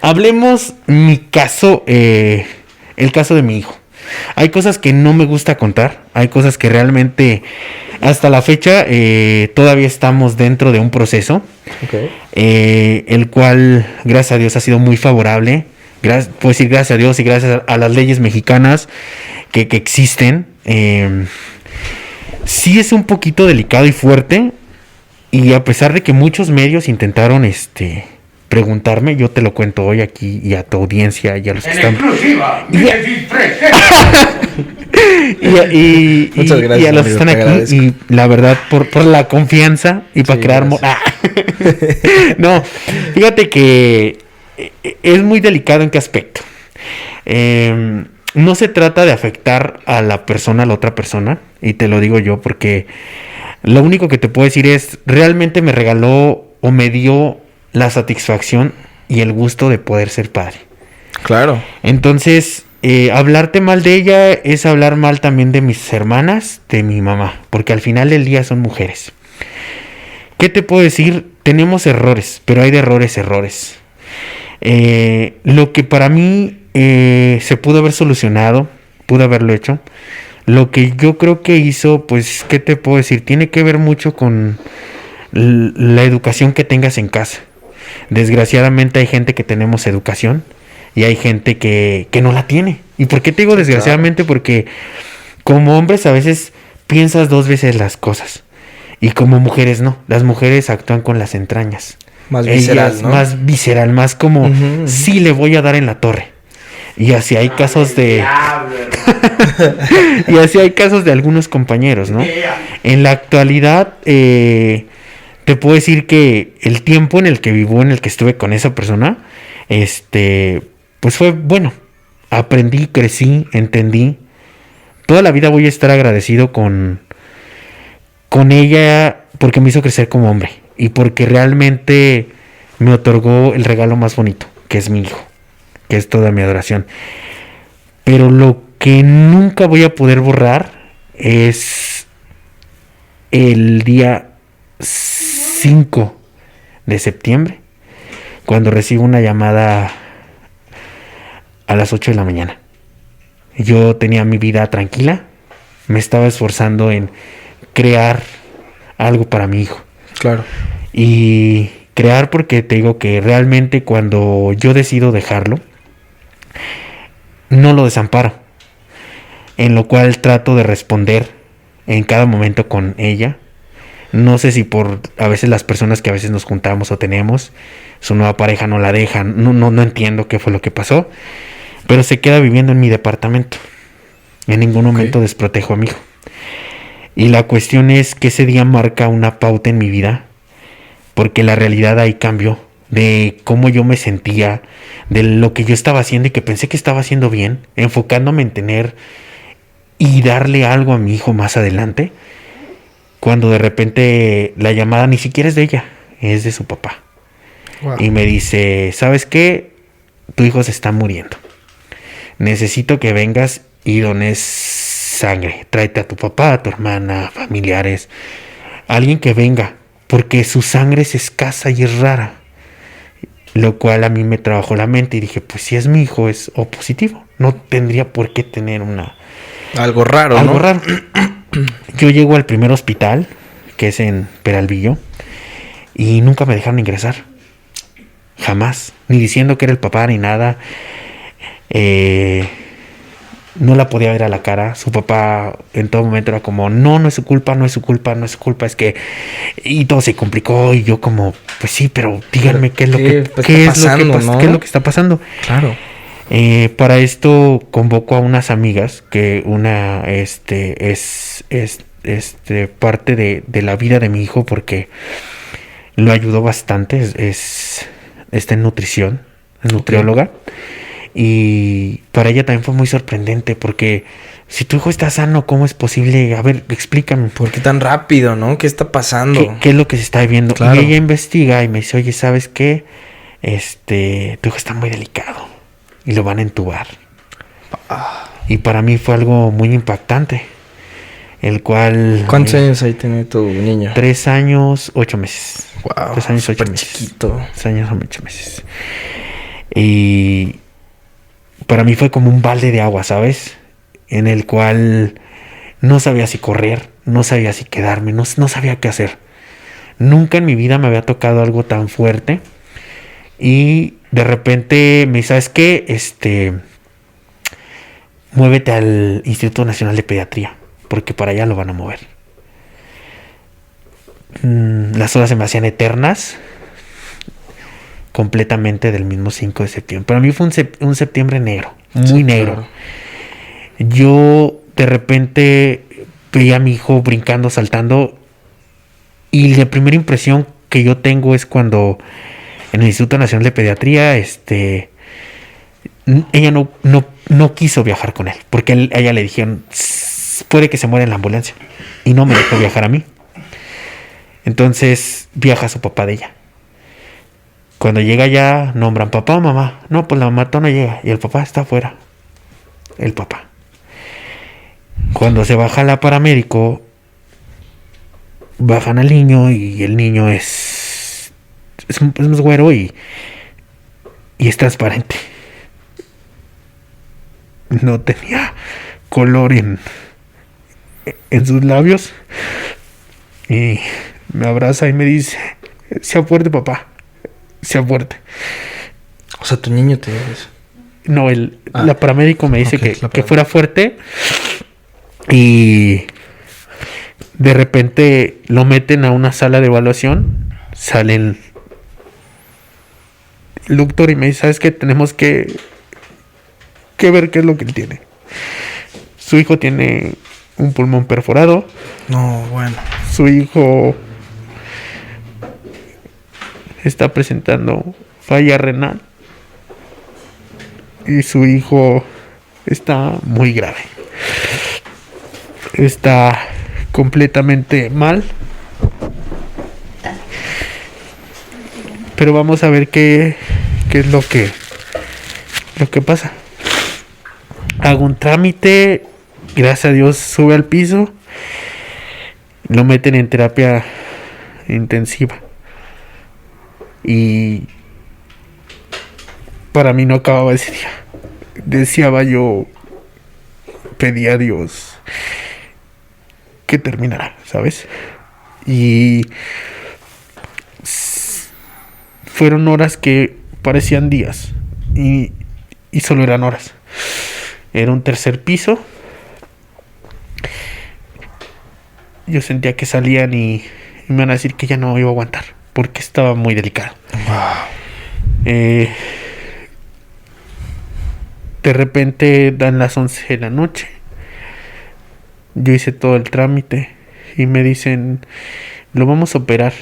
Hablemos mi caso, el caso de mi hijo. Hay cosas que no me gusta contar. Hay cosas que realmente hasta la fecha todavía estamos dentro de un proceso. Okay. El cual, gracias a Dios, ha sido muy favorable. Puedo decir gracias a Dios y gracias a las leyes mexicanas que existen. Sí es un poquito delicado y fuerte. Y a pesar de que muchos medios intentaron preguntarme, yo te lo cuento hoy aquí y a tu audiencia y a los que En están... exclusiva, Y- Miresis presenta. Muchas gracias, y a los que amigo, están te aquí, agradezco. y la verdad, por la confianza y para Sí, crear... gracias. No, fíjate que es muy delicado en qué aspecto. No se trata de afectar a la otra persona, y te lo digo yo porque lo único que te puedo decir es, realmente me regaló o me dio la satisfacción y el gusto de poder ser padre. Claro. Entonces, hablarte mal de ella es hablar mal también de mis hermanas, de mi mamá, porque al final del día son mujeres. ¿Qué te puedo decir? Tenemos errores, pero hay de errores. Lo que para mí se pudo haber solucionado, pude haberlo hecho. Lo que yo creo que hizo, pues, ¿qué te puedo decir? Tiene que ver mucho con la educación que tengas en casa. Desgraciadamente hay gente que tenemos educación y hay gente que no la tiene. ¿Y por qué te digo desgraciadamente? Porque como hombres a veces piensas dos veces las cosas y como mujeres no. Las mujeres actúan con las entrañas. Más visceral, Ellas, ¿no? más visceral, más como Ujú. sí le voy a dar en la torre. Y así hay casos de... Diablo, hermano. Y así hay casos de algunos compañeros, ¿no? En la actualidad, te puedo decir que el tiempo en el que vivo, en el que estuve con esa persona, pues fue bueno. Aprendí, crecí, entendí. Toda la vida voy a estar agradecido con ella porque me hizo crecer como hombre y porque realmente me otorgó el regalo más bonito, que es mi hijo, que es toda mi adoración. Pero lo que nunca voy a poder borrar es el día 5 de septiembre, cuando recibo una llamada a las 8 de la mañana. Yo tenía mi vida tranquila, me estaba esforzando en crear algo para mi hijo. Claro. Y crear porque te digo que realmente cuando yo decido dejarlo, no lo desamparo. En lo cual trato de responder en cada momento con ella. No sé si por a veces las personas que a veces nos juntamos o tenemos, su nueva pareja no la dejan. No entiendo qué fue lo que pasó. Pero se queda viviendo en mi departamento. En ningún momento desprotejo a mi hijo. Y la cuestión es que ese día marca una pauta en mi vida. Porque la realidad ahí cambió. De cómo yo me sentía. De lo que yo estaba haciendo y que pensé que estaba haciendo bien. Enfocándome en tener y darle algo a mi hijo más adelante. Cuando de repente la llamada ni siquiera es de ella. Es de su papá. Wow. Y me dice, ¿sabes qué? Tu hijo se está muriendo. Necesito que vengas y dones sangre. Tráete a tu papá, a tu hermana, familiares. Alguien que venga. Porque su sangre es escasa y es rara. Lo cual a mí me trabajó la mente y dije, pues si es mi hijo es O positivo. No tendría por qué tener Algo raro, algo ¿no? raro. Yo llego al primer hospital, que es en Peralvillo, y nunca me dejaron ingresar. Jamás. Ni diciendo que era el papá ni nada. No la podía ver a la cara. Su papá en todo momento era como, no es su culpa, no es su culpa, no es su culpa, es que... Y todo se complicó y yo como, pues sí, pero díganme qué es lo que pues, qué está es lo que pasando, ¿no? qué es lo que está pasando. Claro. Para esto convoco a unas amigas que una es parte de la vida de mi hijo porque lo ayudó bastante, está en nutrición, es nutrióloga. Y para ella también fue muy sorprendente porque Si tu hijo está sano, ¿cómo es posible? A ver, explícame. ¿Por qué tan rápido, no? ¿Qué está pasando? ¿Qué es lo que se está viendo? Claro. Y ella investiga y me dice, oye, ¿sabes qué? Tu hijo está muy delicado y lo van a entubar. Y para mí fue algo muy impactante, el cual... ¿Cuántos años ahí tiene tu niño? 3 años, 8 meses. Wow, 3 años, 8 súper meses. chiquito. 3 años, 8 meses. Y para mí fue como un balde de agua, ¿sabes? En el cual no sabía si correr, no sabía si quedarme, no sabía qué hacer. Nunca en mi vida me había tocado algo tan fuerte. Y de repente me dice, ¿sabes qué? Muévete al Instituto Nacional de Pediatría, porque para allá lo van a mover. Las horas se me hacían eternas, completamente del mismo 5 de septiembre. Para mí fue un septiembre negro, muy Sí, negro. claro. Yo de repente veía a mi hijo brincando, saltando, y la primera impresión que yo tengo es cuando en el Instituto Nacional de Pediatría, ella no quiso viajar con él, porque a ella le dijeron, puede que se muera en la ambulancia, y no me dejó viajar a mí. Entonces viaja su papá de ella. Cuando llega allá, nombran papá o mamá. No, pues la mamá no llega, y el papá está afuera. El papá. Cuando se baja la paramédico, bajan al niño, y el niño es güero y es transparente. No tenía color en sus labios. Y me abraza y me dice, sea fuerte, papá, sea fuerte. O sea, tu niño te dice eso. No, la paramédico me dice Ok, que fuera fuerte. Y de repente lo meten a una sala de evaluación. Salen el doctor y me dice, ¿sabes qué? Tenemos que ver qué es lo que él tiene. Su hijo tiene un pulmón perforado. No, bueno. Su hijo está presentando falla renal. Y su hijo está muy grave. Está completamente mal. Pero vamos a ver qué es lo que pasa. Hago un trámite. Gracias a Dios sube al piso. Lo meten en terapia intensiva. Y para mí no acababa ese día. Deseaba yo, pedí a Dios que terminara, ¿sabes? Y fueron horas que parecían días. Y solo eran horas. Era un tercer piso. Yo sentía que salían y me van a decir que ya no iba a aguantar, porque estaba muy delicado. Wow. De repente dan las 11 de la noche. Yo hice todo el trámite y me dicen, lo vamos a operar.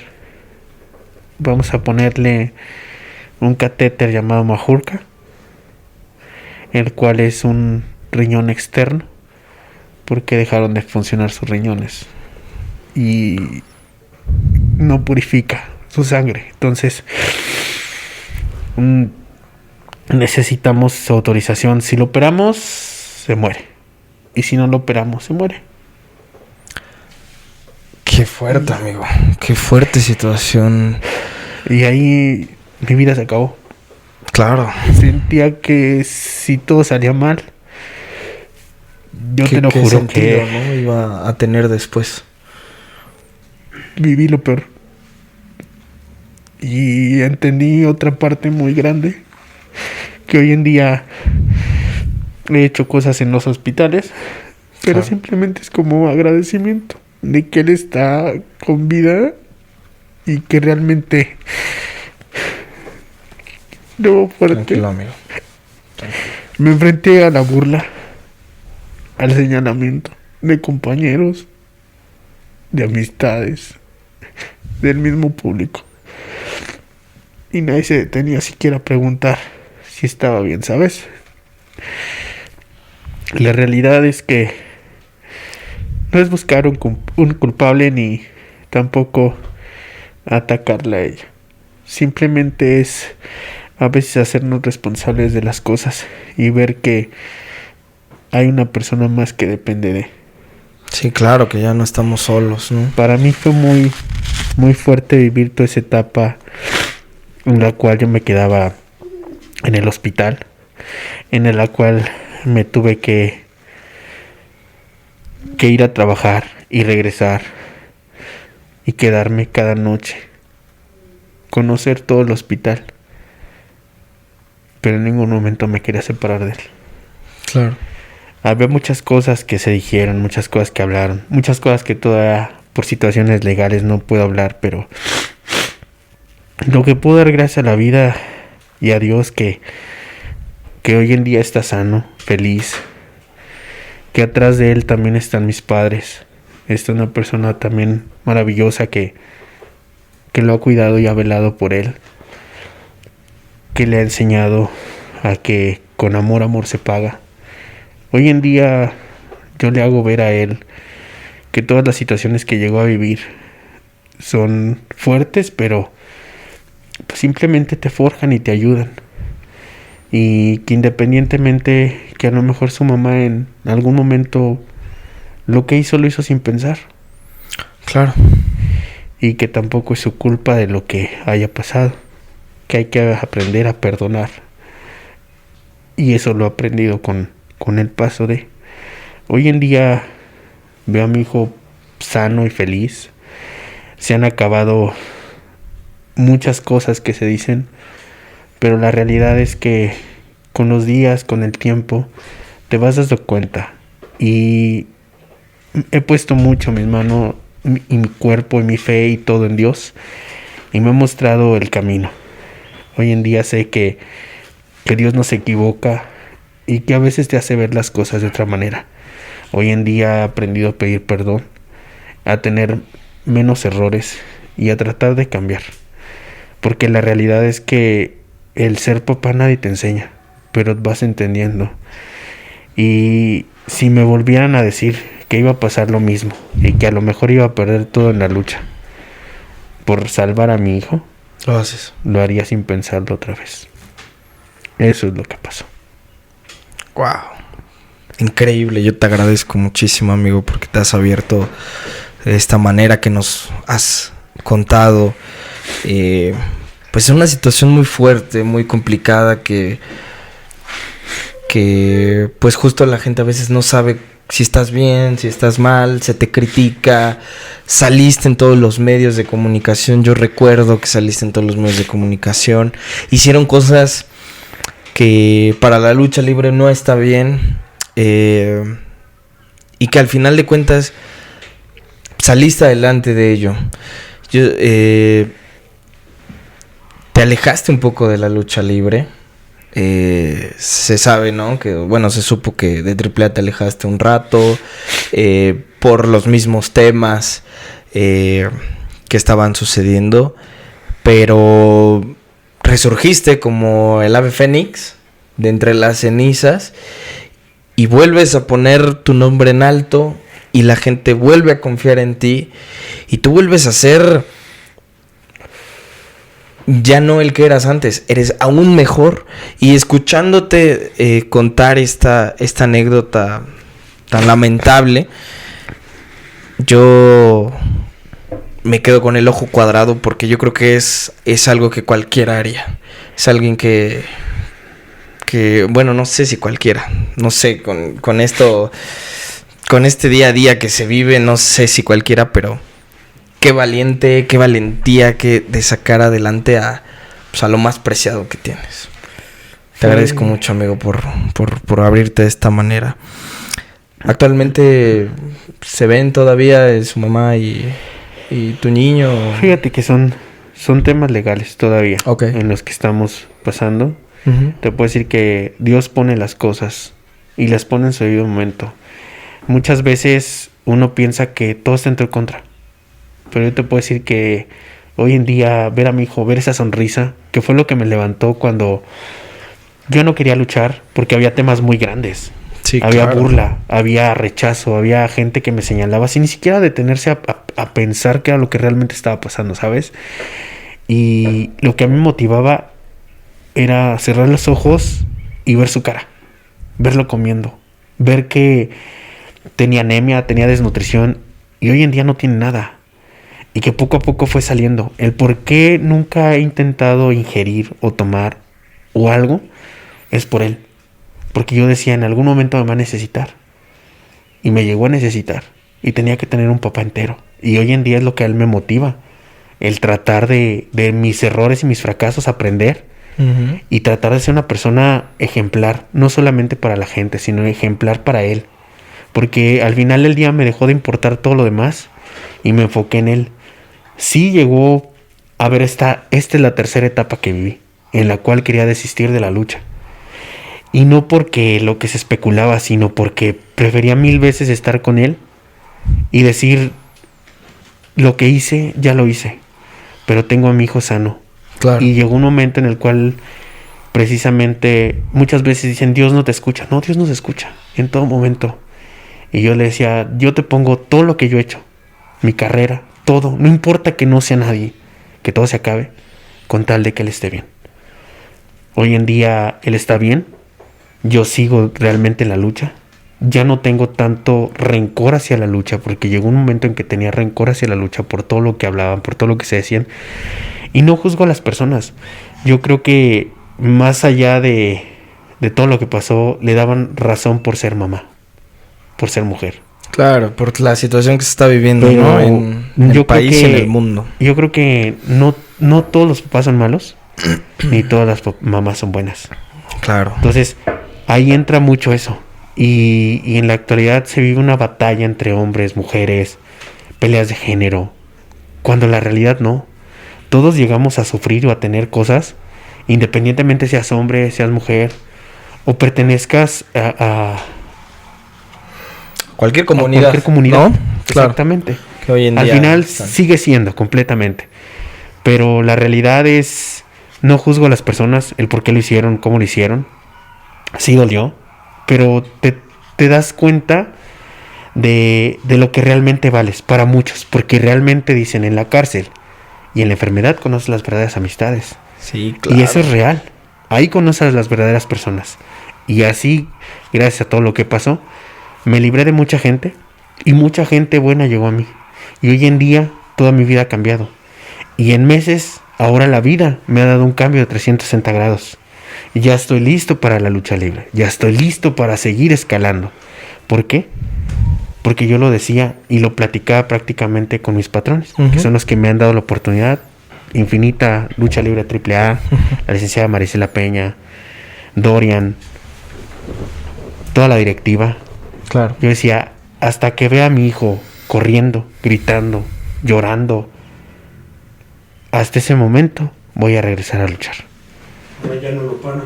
Vamos a ponerle un catéter llamado Majurca, el cual es un riñón externo, porque dejaron de funcionar sus riñones y no purifica su sangre. Entonces necesitamos su autorización. Si lo operamos, se muere, y si no lo operamos, se muere. Qué fuerte, amigo. Qué fuerte situación. Y ahí mi vida se acabó. Claro. Sentía que si todo salía mal, yo te lo ¿Qué juro sentido, que no iba a tener después? viví lo peor. Y entendí otra parte muy grande, que hoy en día he hecho cosas en los hospitales, pero Claro. simplemente es como agradecimiento de que él está con vida y que realmente no fuerte. Tranquilo, amigo. Me enfrenté a la burla, al señalamiento de compañeros, de amistades, del mismo público. Y nadie se detenía siquiera a preguntar si estaba bien, ¿sabes? La realidad es que no es buscar un culpable ni tampoco atacarla a ella. Simplemente es a veces hacernos responsables de las cosas y ver que hay una persona más que depende de. Sí, claro, que ya no estamos solos, ¿no? Para mí fue muy, muy fuerte vivir toda esa etapa en la cual yo me quedaba en el hospital, en la cual me tuve que ir a trabajar y regresar y quedarme cada noche, conocer todo el hospital, pero en ningún momento me quería separar de él. Claro. Había muchas cosas que se dijeron, muchas cosas que hablaron, muchas cosas que todavía por situaciones legales no puedo hablar, pero lo que puedo dar gracias a la vida y a Dios que hoy en día está sano, feliz, que atrás de él también están mis padres. Está una persona también maravillosa que lo ha cuidado y ha velado por él, que le ha enseñado a que con amor se paga. Hoy en día yo le hago ver a él que todas las situaciones que llegó a vivir son fuertes, pero pues simplemente te forjan y te ayudan. Y que independientemente que a lo mejor su mamá en algún momento lo que hizo lo hizo sin pensar. Claro. Y que tampoco es su culpa de lo que haya pasado. Que hay que aprender a perdonar. Y eso lo he aprendido con el paso de... Hoy en día veo a mi hijo sano y feliz. Se han acabado muchas cosas que se dicen, pero la realidad es que con los días, con el tiempo, te vas dando cuenta. Y he puesto mucho mis manos y mi cuerpo y mi fe y todo en Dios, y me ha mostrado el camino. Hoy en día sé que Dios no se equivoca y que a veces te hace ver las cosas de otra manera. Hoy en día he aprendido a pedir perdón, a tener menos errores y a tratar de cambiar. Porque la realidad es que el ser papá nadie te enseña, pero vas entendiendo. Y si me volvieran a decir que iba a pasar lo mismo y que a lo mejor iba a perder todo en la lucha por salvar a mi hijo, Lo haces. lo haría sin pensarlo otra vez. Eso es lo que pasó. Wow. Increíble. Yo te agradezco muchísimo, amigo, porque te has abierto de esta manera que nos has contado. Pues es una situación muy fuerte, muy complicada que pues justo la gente a veces no sabe si estás bien, si estás mal, se te critica. Saliste en todos los medios de comunicación. Yo recuerdo que saliste en todos los medios de comunicación. Hicieron cosas que para la lucha libre no está bien. Y que al final de cuentas saliste adelante de ello. Te alejaste un poco de la lucha libre. Se sabe, ¿no? Que, bueno, se supo que de AAA te alejaste un rato por los mismos temas que estaban sucediendo, pero resurgiste como el ave fénix de entre las cenizas y vuelves a poner tu nombre en alto y la gente vuelve a confiar en ti y tú vuelves a ser ya no el que eras antes, eres aún mejor. Y escuchándote contar esta anécdota tan lamentable, yo me quedo con el ojo cuadrado porque yo creo que es algo que cualquiera haría. Es alguien que bueno, no sé si cualquiera, no sé, con esto, con este día a día que se vive, no sé si cualquiera, pero qué valiente, qué valentía de sacar adelante a lo más preciado que tienes. Te agradezco mucho, amigo, por abrirte de esta manera. Actualmente se ven todavía su mamá y tu niño. Fíjate que son temas legales todavía, Okay, en los que estamos pasando. uh-huh. Te puedo decir que Dios pone las cosas y las pone en su debido momento. Muchas veces uno piensa que todo está en tu contra, pero yo te puedo decir que hoy en día ver a mi hijo, ver esa sonrisa, que fue lo que me levantó cuando yo no quería luchar porque había temas muy grandes. Sí, había claro. burla, había rechazo, había gente que me señalaba sin ni siquiera detenerse a pensar qué era lo que realmente estaba pasando, ¿sabes? Y lo que a mí me motivaba era cerrar los ojos y ver su cara, verlo comiendo, ver que tenía anemia, tenía desnutrición y hoy en día no tiene nada. Y que poco a poco fue saliendo. El por qué nunca he intentado ingerir o tomar o algo es por él. Porque yo decía, en algún momento me va a necesitar. Y me llegó a necesitar. Y tenía que tener un papá entero. Y hoy en día es lo que a él me motiva. El tratar de mis errores y mis fracasos aprender. Ujú. Y tratar de ser una persona ejemplar. No solamente para la gente, sino ejemplar para él. Porque al final del día me dejó de importar todo lo demás. Y me enfoqué en él. Sí llegó a ver esta es la tercera etapa que viví. En la cual quería desistir de la lucha. Y no porque lo que se especulaba, sino porque prefería 1000 veces estar con él y decir, lo que hice, ya lo hice, pero tengo a mi hijo sano. Claro. Y llegó un momento en el cual precisamente muchas veces dicen, Dios no te escucha. No, Dios nos escucha en todo momento. Y yo le decía, yo te pongo todo lo que yo he hecho, mi carrera, todo, no importa que no sea nadie, que todo se acabe, con tal de que él esté bien. Hoy en día él está bien. Yo sigo realmente en la lucha. Ya no tengo tanto rencor hacia la lucha, porque llegó un momento en que tenía rencor hacia la lucha por todo lo que hablaban, por todo lo que se decían. Y no juzgo a las personas. Yo creo que más allá de todo lo que pasó, le daban razón por ser mamá, por ser mujer. Claro, por la situación que se está viviendo, Pero ¿no? En yo el creo país y que- en el mundo. Yo creo que no todos los papás son malos, ni todas las mamás son buenas. Claro. Entonces, ahí entra mucho eso. Y en la actualidad se vive una batalla entre hombres, mujeres, peleas de género, cuando la realidad no. Todos llegamos a sufrir o a tener cosas, independientemente seas hombre, seas mujer, o pertenezcas a Cualquier comunidad. cualquier comunidad. ¿No? Claro. Exactamente. Que hoy en Al día final están. sigue siendo completamente. Pero la realidad es, no juzgo a las personas, el por qué lo hicieron, cómo lo hicieron. Sí dolió, pero te das cuenta de lo que realmente vales para muchos. Porque realmente dicen, en la cárcel y en la enfermedad conoces las verdaderas amistades. Sí, claro. Y eso es real. Ahí conoces a las verdaderas personas. Y así, gracias a todo lo que pasó, me libré de mucha gente. Y mucha gente buena llegó a mí. Y hoy en día toda mi vida ha cambiado. Y en meses, ahora la vida me ha dado un cambio de 360 grados. Y ya estoy listo para la lucha libre. Ya estoy listo para seguir escalando. ¿Por qué? Porque yo lo decía y lo platicaba prácticamente con mis patrones, Ujú. que son los que me han dado la oportunidad. Infinita Lucha Libre AAA, la licenciada Marisela Peña, Dorian, toda la directiva. Claro. Yo decía, hasta que vea a mi hijo corriendo, gritando, llorando, hasta ese momento voy a regresar a luchar. Ahora ya no lo paran.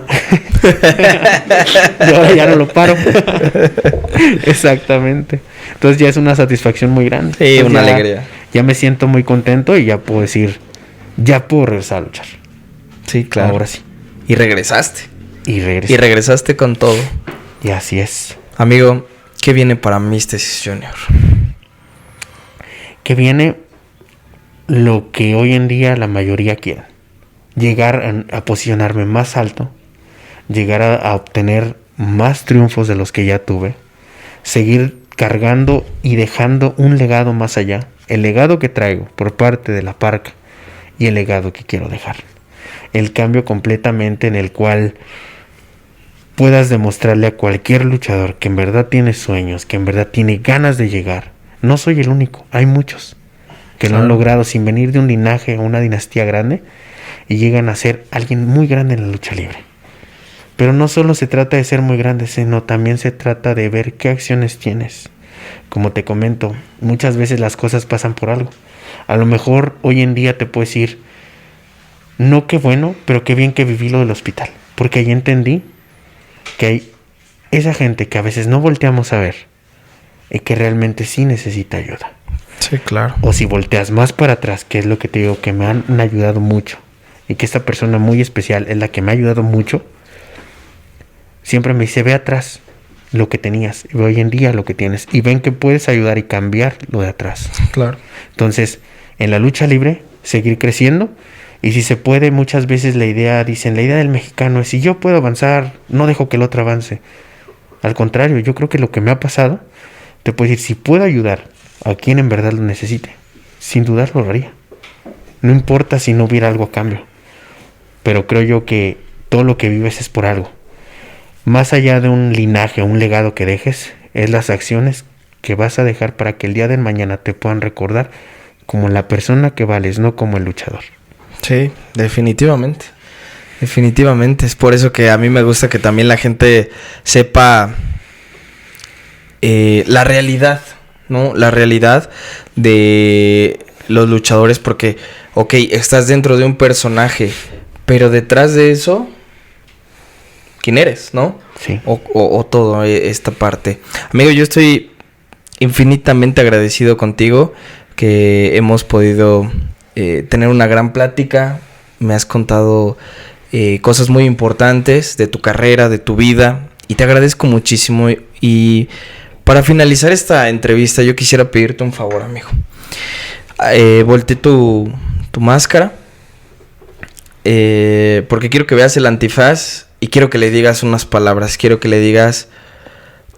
Yo ahora ya no lo paro. Exactamente. Entonces ya es una satisfacción muy grande. Sí, Entonces una ya- alegría. Ya me siento muy contento y ya puedo decir, ya puedo regresar a luchar. Sí, claro. Ahora sí. Y regresaste. Y regresé. Y regresaste con todo. Y así es. Amigo, ¿qué viene para Mysticis Junior? Que viene lo que hoy en día la mayoría quiere. Llegar a posicionarme más alto. Llegar a obtener más triunfos de los que ya tuve. Seguir cargando y dejando un legado más allá. El legado que traigo por parte de la Parca y el legado que quiero dejar. El cambio completamente en el cual puedas demostrarle a cualquier luchador que en verdad tiene sueños, que en verdad tiene ganas de llegar. No soy el único, hay muchos que lo han Claro. logrado sin venir de un linaje o una dinastía grande y llegan a ser alguien muy grande en la lucha libre. Pero no solo se trata de ser muy grande, sino también se trata de ver qué acciones tienes. Como te comento, muchas veces las cosas pasan por algo. A lo mejor hoy en día te puedo decir, no qué bueno, pero qué bien que viví lo del hospital. Porque ahí entendí que hay esa gente que a veces no volteamos a ver y que realmente sí necesita ayuda. Sí, claro. O si volteas más para atrás, que es lo que te digo, que me han ayudado mucho y que esta persona muy especial es la que me ha ayudado mucho, siempre me dice, ve atrás, lo que tenías, y hoy en día lo que tienes, y ven que puedes ayudar y cambiar lo de atrás. Claro. Entonces, en la lucha libre, seguir creciendo, y si se puede, muchas veces la idea del mexicano es, si yo puedo avanzar, no dejo que el otro avance. Al contrario, yo creo que lo que me ha pasado, te puedo decir, si puedo ayudar a quien en verdad lo necesite, sin dudar lo haría. No importa si no hubiera algo a cambio, pero creo yo que todo lo que vives es por algo. Más allá de un linaje, un legado que dejes, es las acciones que vas a dejar para que el día de mañana te puedan recordar como la persona que vales, no como el luchador. Sí, definitivamente. Definitivamente. Es por eso que a mí me gusta que también la gente sepa la realidad, ¿no? La realidad de los luchadores, porque, ok, estás dentro de un personaje, pero detrás de eso, ¿quién eres, no? Sí. O todo esta parte. Amigo, yo estoy infinitamente agradecido contigo, que hemos podido tener una gran plática. Me has contado cosas muy importantes de tu carrera, de tu vida, y te agradezco muchísimo. Y para finalizar esta entrevista, yo quisiera pedirte un favor, amigo. Volteé tu máscara, porque quiero que veas el antifaz y quiero que le digas unas palabras. Quiero que le digas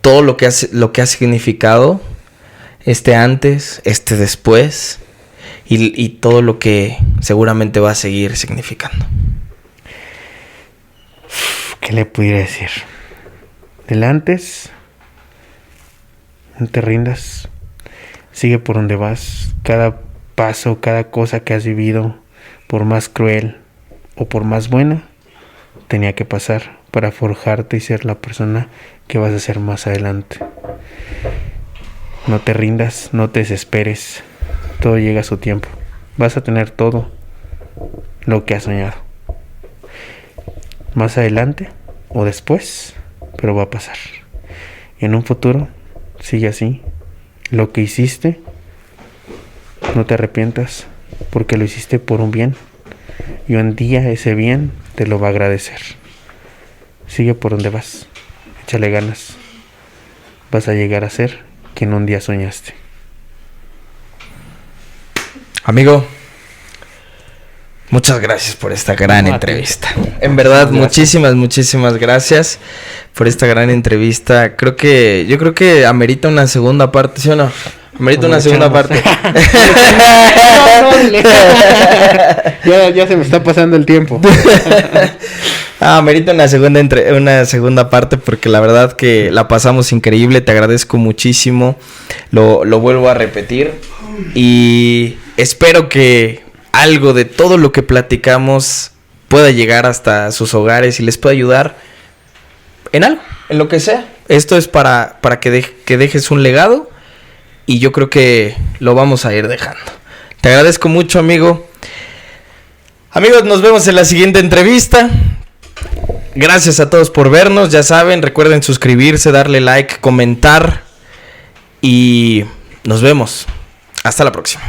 todo lo que ha significado este antes, este después, y todo lo que seguramente va a seguir significando. ¿Qué le pudiera decir? Del antes, no te rindas, sigue por donde vas. Cada paso, cada cosa que has vivido, por más cruel o por más buena, tenía que pasar para forjarte y ser la persona que vas a ser más adelante. No te rindas, no te desesperes, todo llega a su tiempo. Vas a tener todo lo que has soñado. Más adelante o después, pero va a pasar. Y en un futuro, sigue así. Lo que hiciste, no te arrepientas, porque lo hiciste por un bien. Y un día ese bien te lo va a agradecer. Sigue por donde vas, échale ganas. Vas a llegar a ser quien un día soñaste. Amigo, muchas gracias por esta gran entrevista. En verdad, muchísimas gracias por esta gran entrevista. Yo creo que amerita una segunda parte, ¿sí o no? Amerita una segunda parte. Ya se me está pasando el tiempo. Amerita una segunda parte, porque la verdad que la pasamos increíble. Te agradezco muchísimo. Lo vuelvo a repetir. Y espero que algo de todo lo que platicamos pueda llegar hasta sus hogares y les pueda ayudar en algo, en lo que sea. Esto es para que dejes un legado, y yo creo que lo vamos a ir dejando. Te agradezco mucho, amigo. Amigos, nos vemos en la siguiente entrevista. Gracias a todos por vernos. Ya saben, recuerden suscribirse, darle like, comentar, y nos vemos. Hasta la próxima.